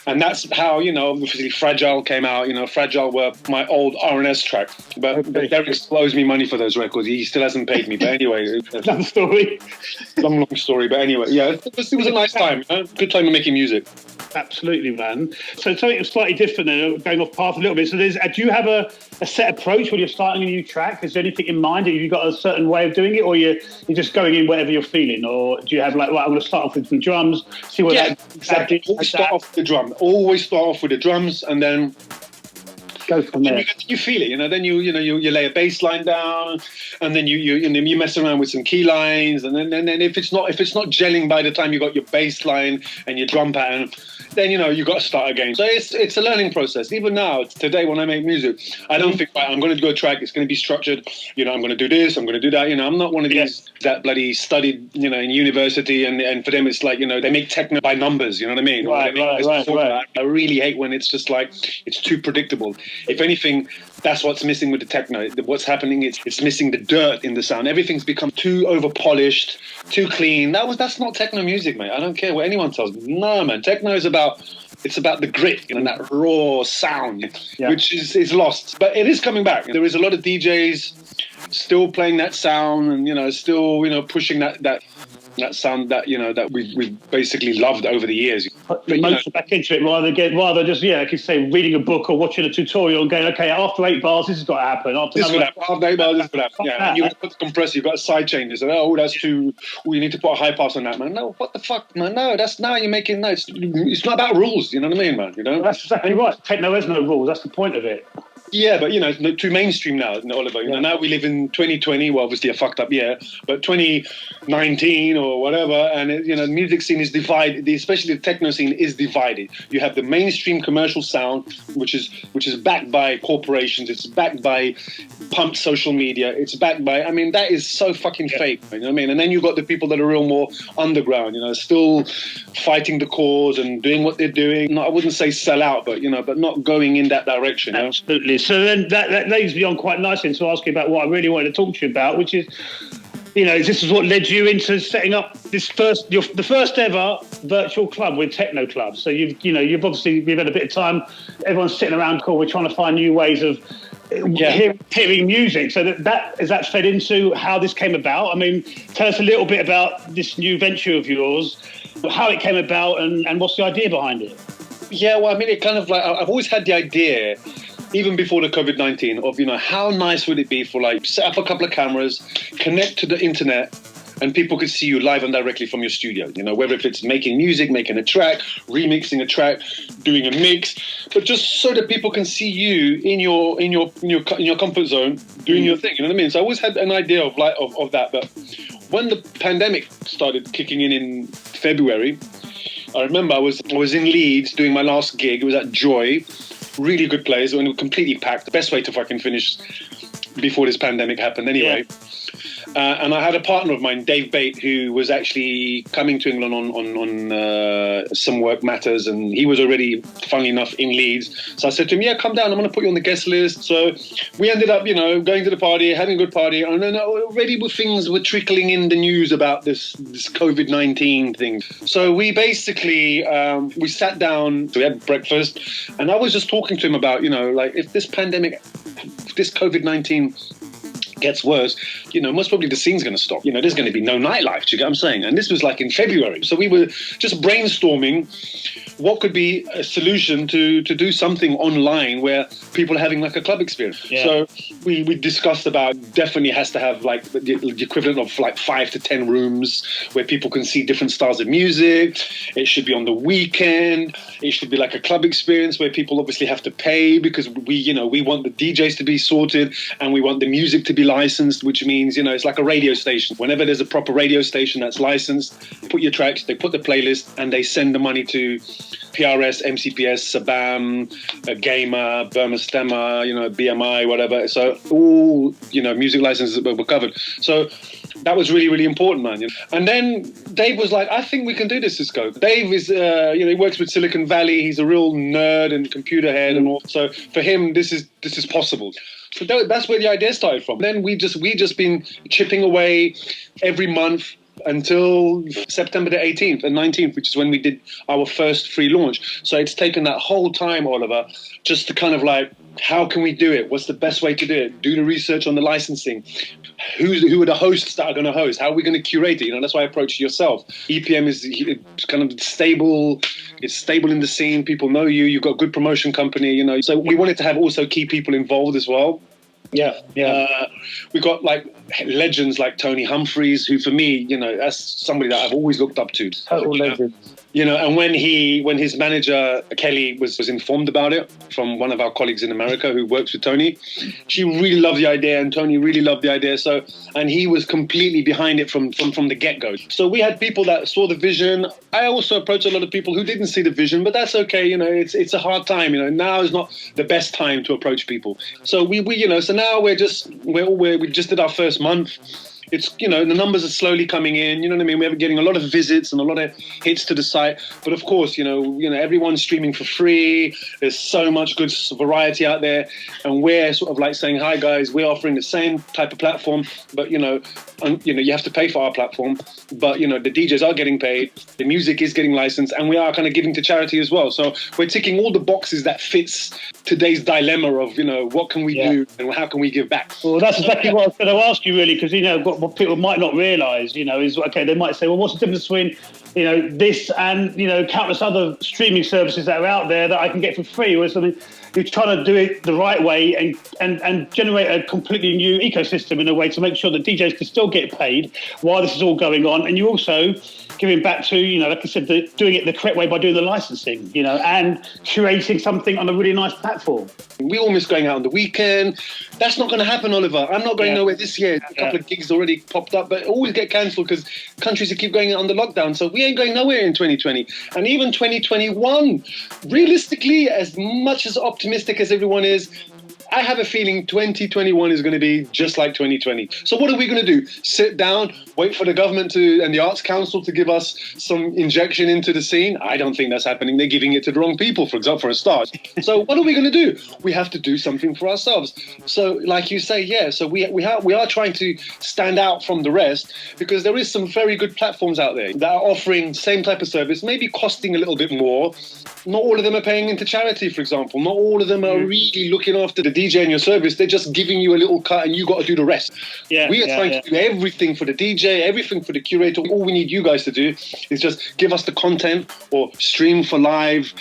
and that's how, obviously Fragile came out. Fragile were my old R&S track, but Derek owes me money for those records. He still hasn't paid me, but anyway. Long story. Long story, but anyway, it was a nice time. Good time of making music. Absolutely, man. So something slightly different then, going off path a little bit. So do you have a set approach when you're starting a new track? Is there anything in mind? Have you got a certain way way of doing it, or you're just going in whatever you're feeling, or do you have like, right, I'm going to start off with some drums, see what exactly. Always start off with the drum. Always start off with the drums, and then go from there. You feel it, Then you lay a bass line down, and then you mess around with some key lines, and then if it's not gelling by the time you got your bass line and your drum pattern, then you got to start again. So it's a learning process. Even now, today when I make music, I don't think, right, I'm going to do a track. It's going to be structured. I'm going to do this. I'm going to do that. I'm not one of these that bloody studied in university, and for them it's like they make techno by numbers. You know what I mean? Right. I really hate when it's just like it's too predictable. If anything, that's what's missing with the techno. What's happening is it's missing the dirt in the sound. Everything's become too over polished, too clean. That's not techno music, mate. I don't care what anyone tells me. No, man. Techno is about the grit and that raw sound, which is lost. But it is coming back. There is a lot of DJs still playing that sound, and still pushing that sound that we've basically loved over the years. Emotion back into it rather just like you say, reading a book or watching a tutorial and going, okay, after 8 bars, this has got to happen. After 8 bars, this has got to happen. Yeah, and you put the compressor, you've got a side chain. You say, that's too. You need to put a high pass on that, man. No, what the fuck, man? No, that's now you're making. No, it's not about rules. You know what I mean, man? That's exactly right. Techno has no rules. That's the point of it. Yeah, but too mainstream now, Oliver. Now we live in 2020. Well, obviously a fucked up year, but 2019 or whatever, and the music scene is divided. Especially the techno scene is divided. You have the mainstream commercial sound, which is backed by corporations. It's backed by pumped social media. It's backed by. I mean, that is so fucking fake. You know what I mean? And then you got the people that are real more underground. Still fighting the cause and doing what they're doing. No, I wouldn't say sell out, but but not going in that direction. Absolutely. So then that leads me on quite nicely into asking about what I really wanted to talk to you about, which is, this is what led you into setting up the first ever virtual club with Techno-Club. So you've had a bit of time. Everyone's sitting around, cool. We're trying to find new ways of hearing music. So that fed into how this came about. I mean, tell us a little bit about this new venture of yours, how it came about, and what's the idea behind it. Yeah, well, I mean, it kind of like I've always had the idea, even before the COVID-19, of, how nice would it be for set up a couple of cameras, connect to the internet, and people could see you live and directly from your studio, whether if it's making music, making a track, remixing a track, doing a mix, but just so that people can see you in your comfort zone doing your thing, you know what I mean? So I always had an idea of that, but when the pandemic started kicking in February, I remember I was in Leeds doing my last gig. It was at Joy. Really good place, and we were completely packed. The best way to fucking finish before this pandemic happened anyway. Yeah. And I had a partner of mine, Dave Bate, who was actually coming to England on some work matters, and he was already, funnily enough, in Leeds. So I said to him, come down, I'm going to put you on the guest list. So we ended up, going to the party, having a good party, and then already things were trickling in the news about this COVID-19 thing. So we basically, we sat down, we had breakfast, and I was just talking to him about, if this pandemic, this COVID-19 gets worse, most probably the scene's going to stop. There's going to be no nightlife, do you get what I'm saying? And this was in February. So we were just brainstorming what could be a solution to do something online where people are having a club experience. Yeah. So we discussed about definitely has to have the equivalent of 5 to 10 rooms where people can see different styles of music. It should be on the weekend. It should be a club experience where people obviously have to pay because we want the DJs to be sorted and we want the music to be licensed, which means, it's like a radio station. Whenever there's a proper radio station that's licensed, put your tracks, they put the playlist and they send the money to PRS, MCPS, Sabam, Gamer, Burma Stemma, BMI, whatever. So all, music licenses were covered. So that was really, really important, man. And then Dave was like, I think we can do this, Cisco. Dave is, he works with Silicon Valley. He's a real nerd and computer head and all. So for him, this is possible. So that's where the idea started from. Then we just been chipping away every month until September the 18th and 19th, which is when we did our first free launch. So it's taken that whole time, Oliver, just to kind of how can we do it? What's the best way to do it? Do the research on the licensing. Who are the hosts that are going to host? How are we going to curate it? That's why I approached yourself. EPM is kind of stable. It's stable in the scene. People know you. You've got a good promotion company, So we wanted to have also key people involved as well. Yeah. We got like legends like Tony Humphries, who for me, that's somebody that I've always looked up to. Total legend. And when his manager Kelly was informed about it from one of our colleagues in America who works with Tony, she really loved the idea, and Tony really loved the idea. So, and he was completely behind it from the get-go. So we had people that saw the vision. I also approached a lot of people who didn't see the vision, but that's okay. It's a hard time. Now is not the best time to approach people. So we so now we just did our first month. It's, the numbers are slowly coming in, you know what I mean? We're getting a lot of visits and a lot of hits to the site. But of course, everyone's streaming for free. There's so much good variety out there. And we're sort of like saying, hi guys, we're offering the same type of platform, but you have to pay for our platform. But, the DJs are getting paid. The music is getting licensed, and we are kind of giving to charity as well. So we're ticking all the boxes that fits today's dilemma of, what can we do and how can we give back? Well, that's exactly what I was going to ask you, really, because, what people might not realise, is, okay, they might say, well, what's the difference between, this and, countless other streaming services that are out there that I can get for free? Or something. You're trying to do it the right way and generate a completely new ecosystem in a way to make sure that DJs can still get paid while this is all going on. And you're also giving back to, like I said, doing it the correct way by doing the licensing, and curating something on a really nice platform. We all miss going out on the weekend. That's not going to happen, Oliver. I'm not going nowhere this year. A couple of gigs already popped up, but always get cancelled because countries keep going under lockdown. So we ain't going nowhere in 2020. And even 2021, realistically, as much as optimistic as everyone is, I have a feeling 2021 is going to be just like 2020. So what are we going to do? Sit down, wait for the government and the Arts Council to give us some injection into the scene? I don't think that's happening. They're giving it to the wrong people, for example, for a start. So what are we going to do? We have to do something for ourselves. So like you say, so we are trying to stand out from the rest, because there is some very good platforms out there that are offering same type of service, maybe costing a little bit more. Not all of them are paying into charity, for example. Not all of them are really looking after the DJ in your service. They're just giving you a little cut and you got to do the rest. We are trying to do everything for the DJ, everything for the curator. All we need you guys to do is just give us the content or stream for live,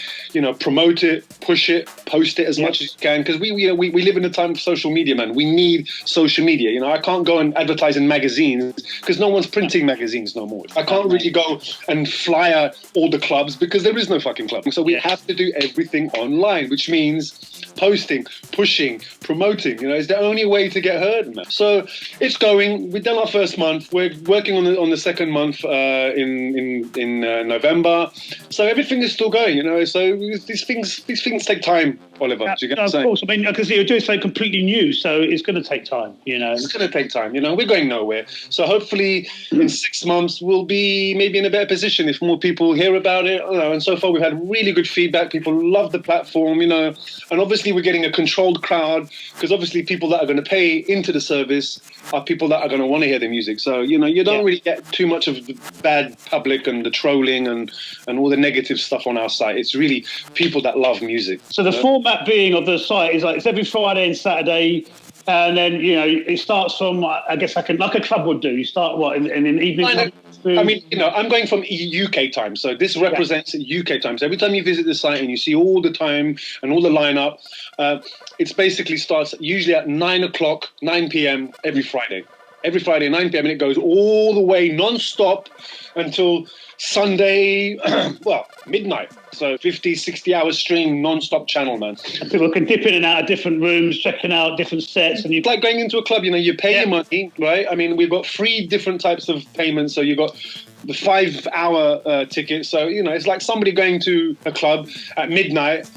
promote it, push it, post it as much as you can. Because we live in a time of social media, man. We need social media. I can't go and advertise in magazines because no one's printing magazines no more. I can't really go and flyer all the clubs because there is no fucking club. So we have to do everything online, which means posting, pushing, promoting, is the only way to get heard, man. So it's going. We've done our first month. We're working on the second month in November. So everything is still going, So these things take time, Oliver. Do you get what I'm saying? Of course. I mean, because you're doing something completely new, so it's going to take time, It's going to take time, We're going nowhere. So hopefully in 6 months we'll be maybe in a better position if more people hear about it. And so far we've had really good feedback. People love the platform, and obviously we're getting a controlled crowd, because obviously people that are going to pay into the service are people that are going to want to hear the music. So, you don't really get too much of the bad public and the trolling and all the negative stuff on our site. It's really people that love music. So the format being of the site is like it's every Friday and Saturday. And then, it starts from, I guess, like a club would do. You start, in the evening? I mean, I'm going from UK time. So this represents UK time. So every time you visit the site and you see all the time and all the lineup, it basically starts usually at 9 p.m. every Friday. Every Friday, 9 p.m. and it goes all the way non-stop until Sunday, midnight. So 50, 60-hour stream, non-stop channel, man. People can dip in and out of different rooms, checking out different sets. And it's like going into a club, you pay your money, right? I mean, we've got 3 different types of payments. So you've got the 5-hour ticket. So, it's like somebody going to a club at midnight,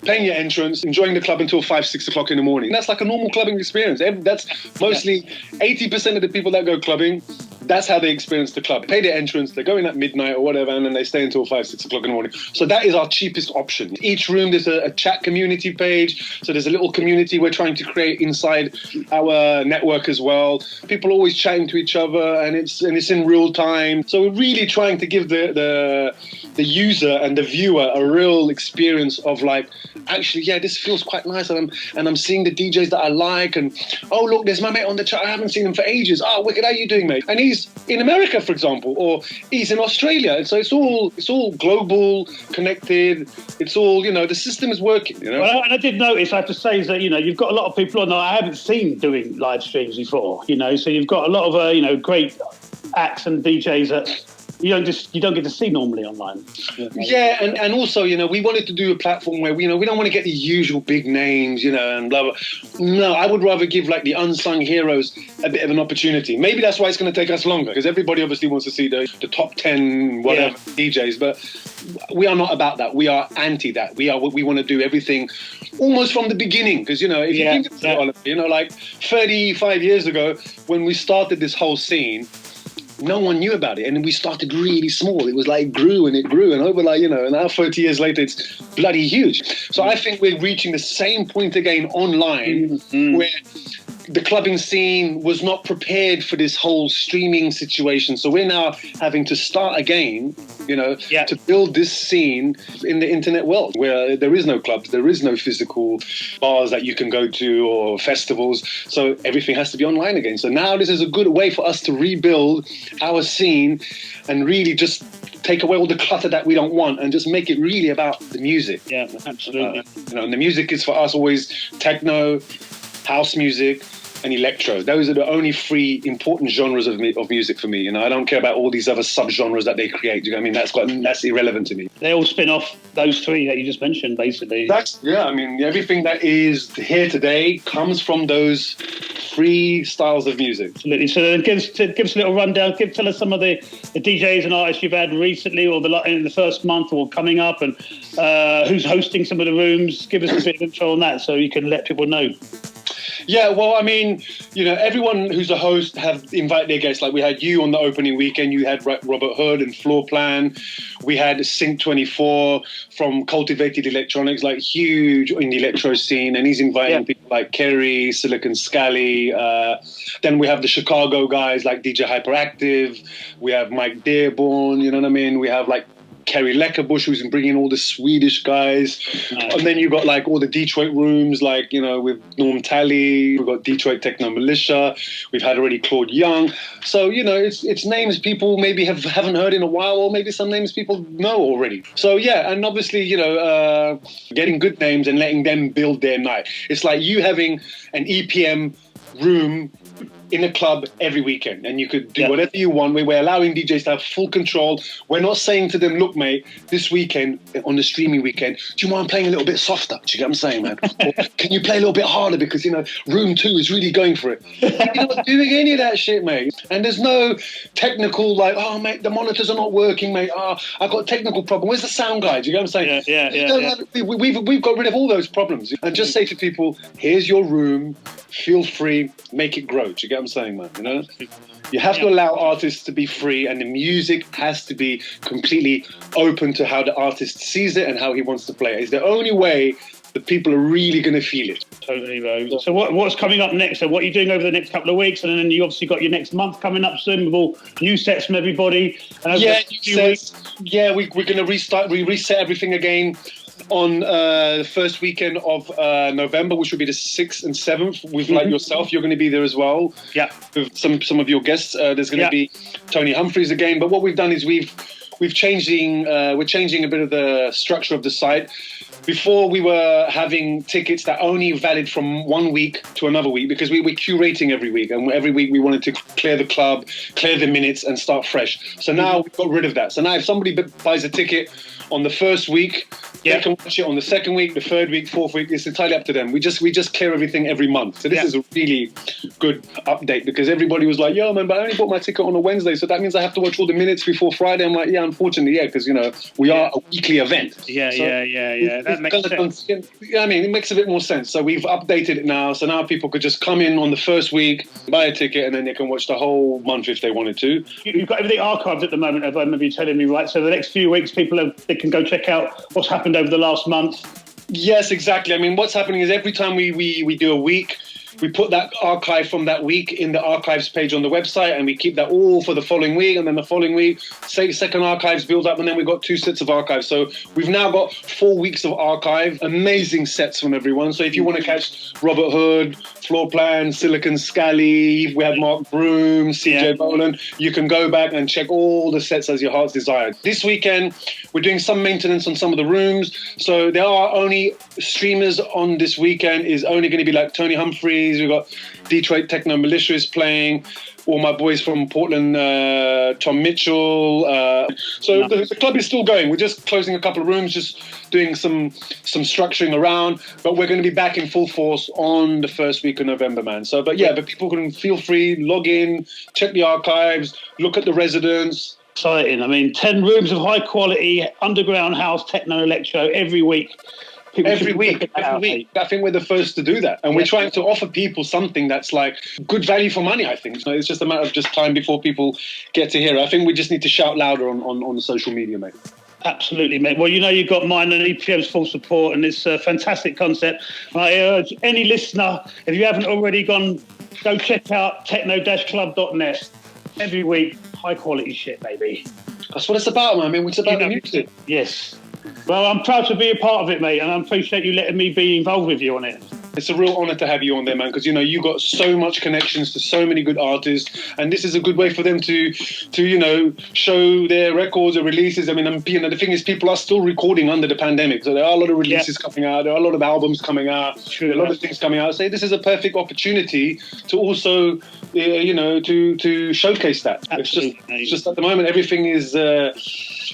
paying your entrance, enjoying the club until 5, 6 o'clock in the morning. That's like a normal clubbing experience. That's mostly 80% of the people that go clubbing. That's how they experience the club. Pay their entrance, they go in at midnight or whatever, and then they stay until 5, 6 o'clock in the morning. So that is our cheapest option. Each room, there's a chat community page. So there's a little community we're trying to create inside our network as well. People always chatting to each other, and it's in real time. So we're really trying to give the user and the viewer a real experience of like, actually, this feels quite nice, and I'm seeing the DJs that I like, and oh look, there's my mate on the chat. I haven't seen him for ages. Oh, wicked, how you doing, mate? And he's he's in America, for example, or he's in Australia. And so it's all global, connected. It's all, the system is working, Well, and I did notice, I have to say, is that, you've got a lot of people on that I haven't seen doing live streams before, so you've got a lot of, great acts and DJs that you don't get to see normally online. Yeah, and also, we wanted to do a platform where, we don't want to get the usual big names, and blah, blah. No, I would rather give, like, the unsung heroes a bit of an opportunity. Maybe that's why it's going to take us longer, because everybody obviously wants to see the top 10 whatever DJs, but we are not about that. We are anti that. We want to do everything almost from the beginning, because, if you think about it, like 35 years ago, when we started this whole scene, no one knew about it, and we started really small. It was like it grew, and over and now 30 years later, it's bloody huge. So I think we're reaching the same point again online, where the clubbing scene was not prepared for this whole streaming situation. So we're now having to start again, to build this scene in the internet world, where there is no clubs, there is no physical bars that you can go to or festivals. So everything has to be online again. So now this is a good way for us to rebuild our scene and really just take away all the clutter that we don't want and just make it really about the music. Yeah, absolutely. And the music is for us always techno, house music, and electro. Those are the only three important genres of music for me. I don't care about all these other subgenres that they create. You know what I mean? That's irrelevant to me. They all spin off those three that you just mentioned, basically. Everything that is here today comes from those three styles of music. Absolutely. So give us a little rundown. Tell us some of the DJs and artists you've had recently, or in the first month, or coming up, and who's hosting some of the rooms. Give us a bit of info on that, so you can let people know. Yeah, well, everyone who's a host have invited their guests. Like we had you on the opening weekend. You had Robert Hood and Floor Plan. We had Sync 24 from Cultivated Electronics, like huge in the electro scene. And he's inviting people like Kerry, Silicon Scally. Then we have the Chicago guys like DJ Hyperactive. We have Mike Dearborn, you know what I mean? We have like Kerry Leckerbush, who's bringing all the Swedish guys. Nice. And then you've got like all the Detroit rooms, like, with Norm Talley. We've got Detroit Techno Militia. We've had already Claude Young. So, it's names people maybe haven't heard in a while, or maybe some names people know already. So, yeah, and obviously, getting good names and letting them build their night. It's like you having an EPM room in a club every weekend, and you could do whatever you want. We're allowing DJs to have full control. We're not saying to them, look, mate, this weekend, on the streaming weekend, do you mind playing a little bit softer? Do you get what I'm saying, man? Or can you play a little bit harder because, room 2 is really going for it? You're not doing any of that shit, mate. And there's no technical, like, oh, mate, the monitors are not working, mate. Oh, I've got a technical problem. Where's the sound guy? Do you get what I'm saying? We've got rid of all those problems. And just say to people, here's your room, feel free, make it grow. Do you get what I'm saying, man? You have to allow artists to be free, and the music has to be completely open to how the artist sees it and how he wants to play it. It's the only way that people are really going to feel it. Totally, bro. So what's coming up next? So what are you doing over the next couple of weeks? And then you obviously got your next month coming up soon with all new sets from everybody. And new sets. Yeah, we're going to reset everything again on the first weekend of November, which will be the 6th and 7th, with like yourself. You're going to be there as well. Yeah, with some of your guests. There's going to be Tony Humphreys again. But what we've done is we're changing a bit of the structure of the site. Before, we were having tickets that only valid from one week to another week, because we were curating every week, and every week we wanted to clear the club, clear the minutes, and start fresh. So now we've got rid of that. So now if somebody buys a ticket on the first week, they can watch it on the second week, the third week, fourth week. It's entirely up to them. We just clear everything every month. So this is a really good update, because everybody was like, yo, man, but I only bought my ticket on a Wednesday, so that means I have to watch all the minutes before Friday. I'm like, unfortunately, because, we are a weekly event. That makes sense. I mean, it makes a bit more sense. So we've updated it now. So now people could just come in on the first week, buy a ticket, and then they can watch the whole month if they wanted to. You've got everything archived at the moment, if I remember you telling me right. So the next few weeks, they can go check out what's happened over the last month. Yes, exactly. I mean, what's happening is every time we do a week, we put that archive from that week in the archives page on the website, and we keep that all for the following week. And then the following week, second archives build up, and then we've got 2 sets of archives. So we've now got 4 weeks of archive, amazing sets from everyone. So if you want to catch Robert Hood, Floor Plan, Silicon Scally, we had Mark Broom, CJ Boland, you can go back and check all the sets as your heart's desired. This weekend, we're doing some maintenance on some of the rooms. So there are only streamers on this weekend, is only going to be like Tony Humphreys. We've got Detroit Techno Militia is playing. All my boys from Portland, Tom Mitchell. So the club is still going. We're just closing a couple of rooms, just doing some structuring around. But we're going to be back in full force on the first week of November, man. So, but people can feel free, log in, check the archives, look at the residents. Exciting. I mean, 10 rooms of high quality underground house techno electro every week. Every week. I think we're the first to do that. And we're trying to offer people something that's like good value for money, I think. So it's just a matter of just time before people get to hear it. I think we just need to shout louder on the social media, mate. Absolutely, mate. Well, you know you've got mine and EPM's full support, and it's a fantastic concept. I urge any listener, if you haven't already gone, go check out techno-club.net. Every week, high quality shit, baby. That's what it's about, man. I mean, it's about the music. Yes. Well, I'm proud to be a part of it, mate, and I appreciate you letting me be involved with you on it. It's a real honour to have you on there, man, because, you know, you got so much connections to so many good artists, and this is a good way for them to you know, show their records or releases. I mean, you know, the thing is, people are still recording under the pandemic, so there are a lot of releases coming out, there are a lot of albums coming out, a lot of things coming out. So this is a perfect opportunity to also, you know, to showcase that. Absolutely. It's just at the moment, everything is...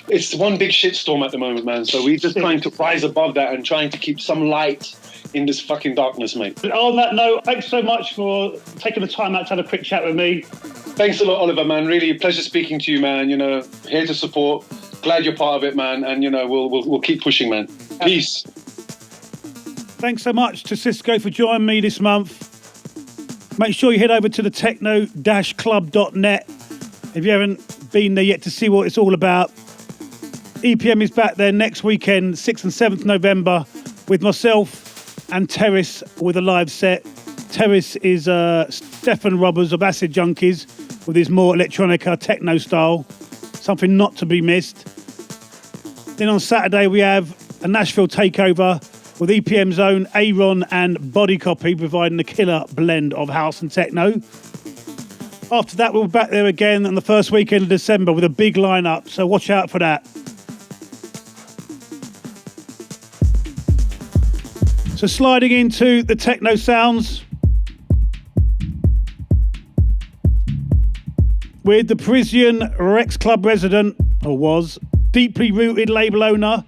it's one big shitstorm at the moment, man. So we're just trying to rise above that and trying to keep some light in this fucking darkness, mate. But on that note, thanks so much for taking the time out to have a quick chat with me. Thanks a lot, Oliver, man. Really a pleasure speaking to you, man. You know, here to support. Glad you're part of it, man. And, you know, we'll keep pushing, man. Peace. Thanks so much to Cisco for joining me this month. Make sure you head over to the techno-club.net if you haven't been there yet to see what it's all about. EPM is back there next weekend, 6th and 7th November, with myself and Terrace with a live set. Terrace is Stefan Robbers of Acid Junkies with his more electronica techno style, something not to be missed. Then on Saturday we have a Nashville takeover with EPM's own Aaron and Body Copy providing a killer blend of house and techno. After that we'll be back there again on the first weekend of December with a big lineup, so watch out for that. So sliding into the techno sounds with the Parisian Rex Club resident, or was, deeply rooted label owner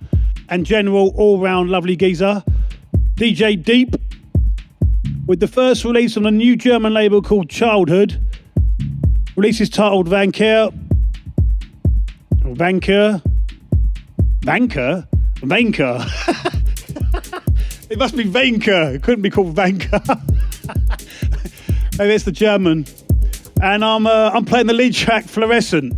and general all-round lovely geezer, DJ Deep, with the first release on a new German label called Childhood. Release is titled Vanker. It must be Vanker. It couldn't be called Vanker. Maybe it's the German. And I'm playing the lead track, Fluorescent.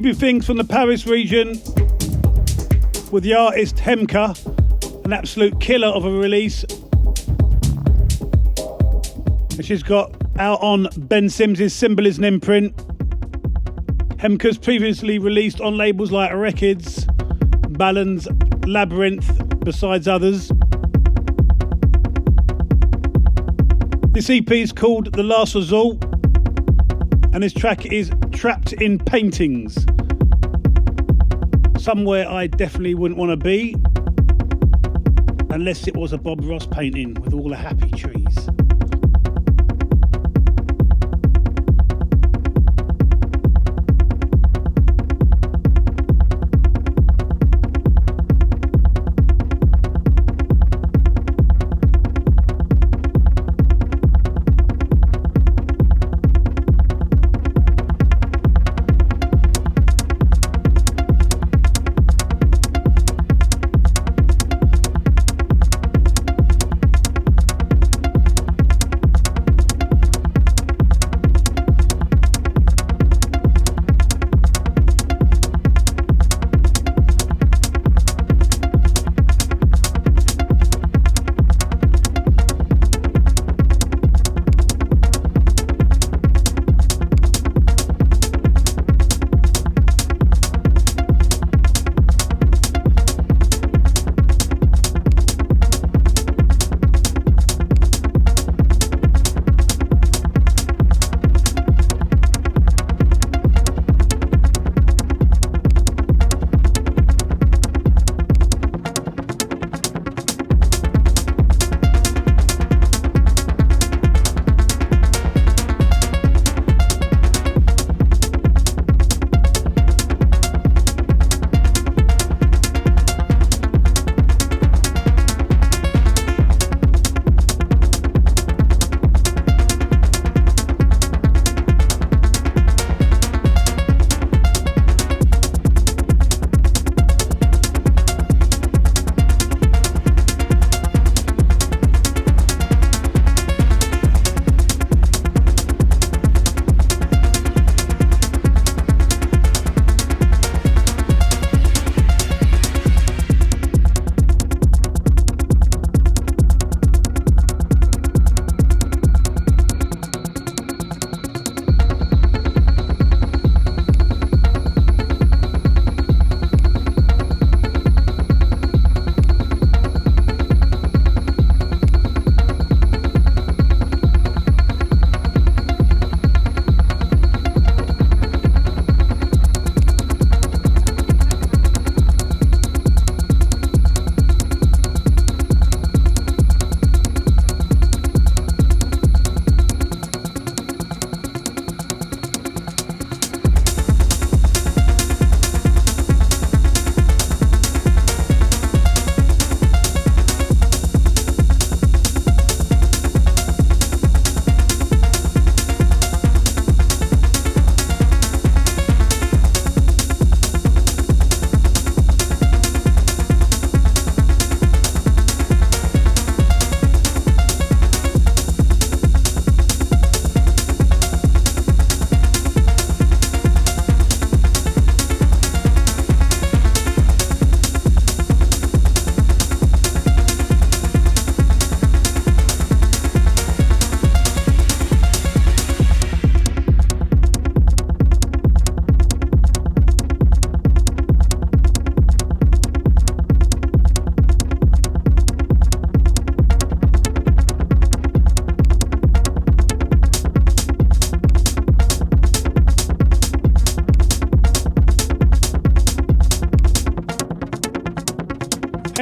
few things from the Paris region with the artist Jempere, an absolute killer of a release. And she's got out on Ben Sims's Symbolism imprint. Jempere's previously released on labels like Records, Balance, Labyrinth, besides others. This EP is called The Last Resort, and this track is Trapped in Paintings. Somewhere I definitely wouldn't want to be, unless it was a Bob Ross painting with all the happy trees.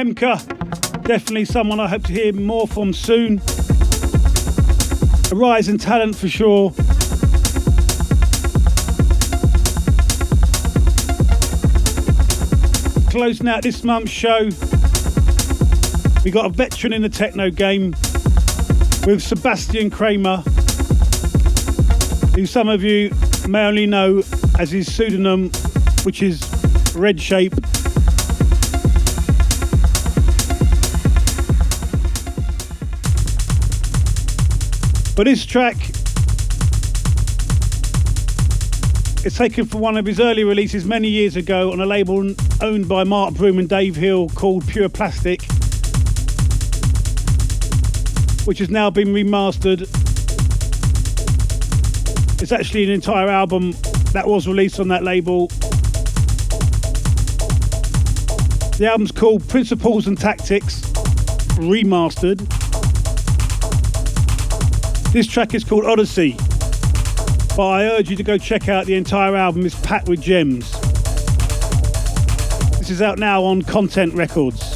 Jempere, definitely someone I hope to hear more from soon. A rising talent for sure. Closing out this month's show, we got a veteran in the techno game with Sebastian Kramer, who some of you may only know as his pseudonym, which is Red Shape. But this track It's taken from one of his early releases many years ago on a label owned by Mark Broom and Dave Hill called Pure Plastic, which has now been remastered. It's actually an entire album that was released on that label. The album's called Principles and Tactics Remastered. This track is called Odyssey, but I urge you to go check out the entire album. It's packed with gems. This is out now on Content Records.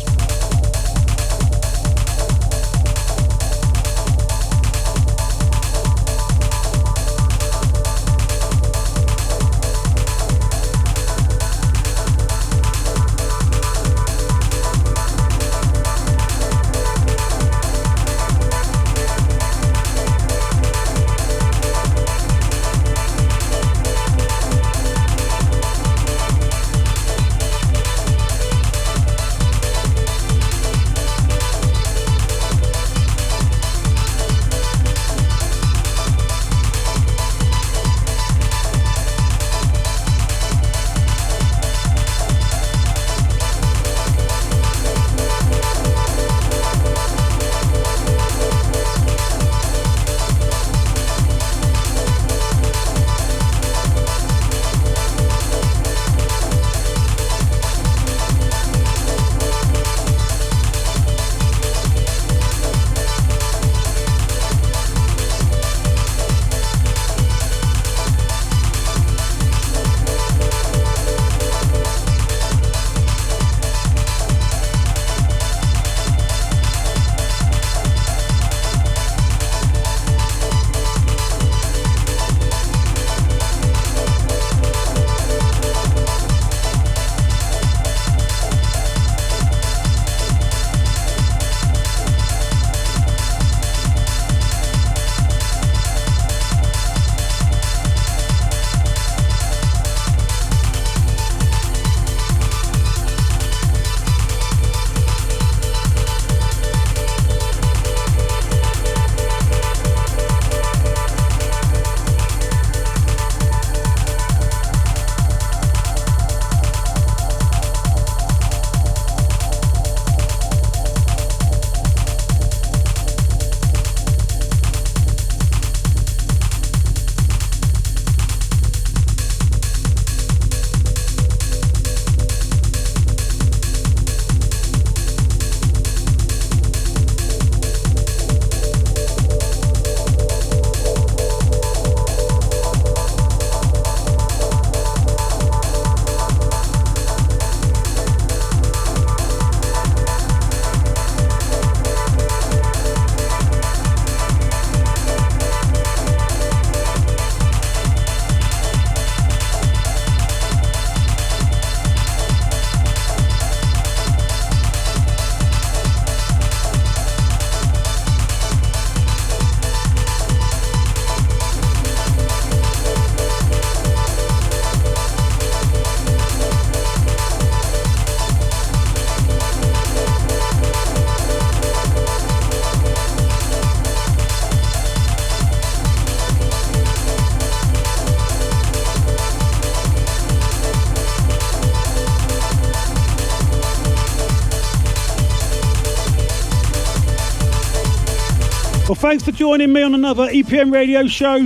Well, thanks for joining me on another EPM radio show.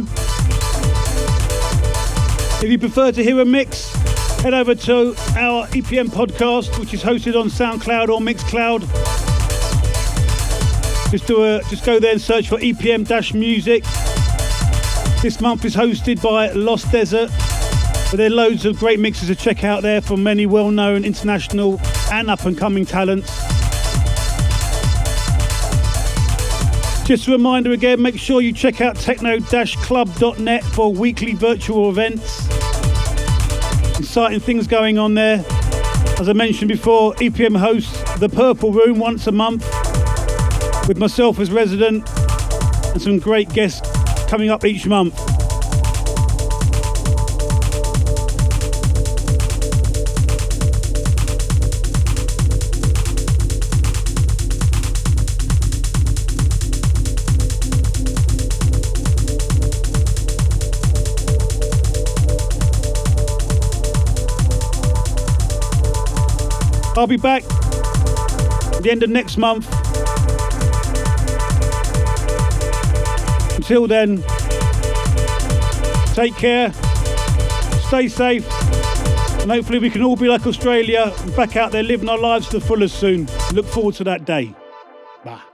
If you prefer to hear a mix, head over to our EPM podcast, which is hosted on SoundCloud or Mixcloud. Just go there and search for EPM-music. This month is hosted by Lost Desert, but there are loads of great mixes to check out there from many well-known international and up-and-coming talents. Just a reminder again, make sure you check out techno-club.net for weekly virtual events. Exciting things going on there. As I mentioned before, EPM hosts the Purple Room once a month with myself as resident and some great guests coming up each month. I'll be back at the end of next month. Until then, take care, stay safe, and hopefully we can all be like Australia, back out there living our lives to the fullest soon. Look forward to that day. Bye.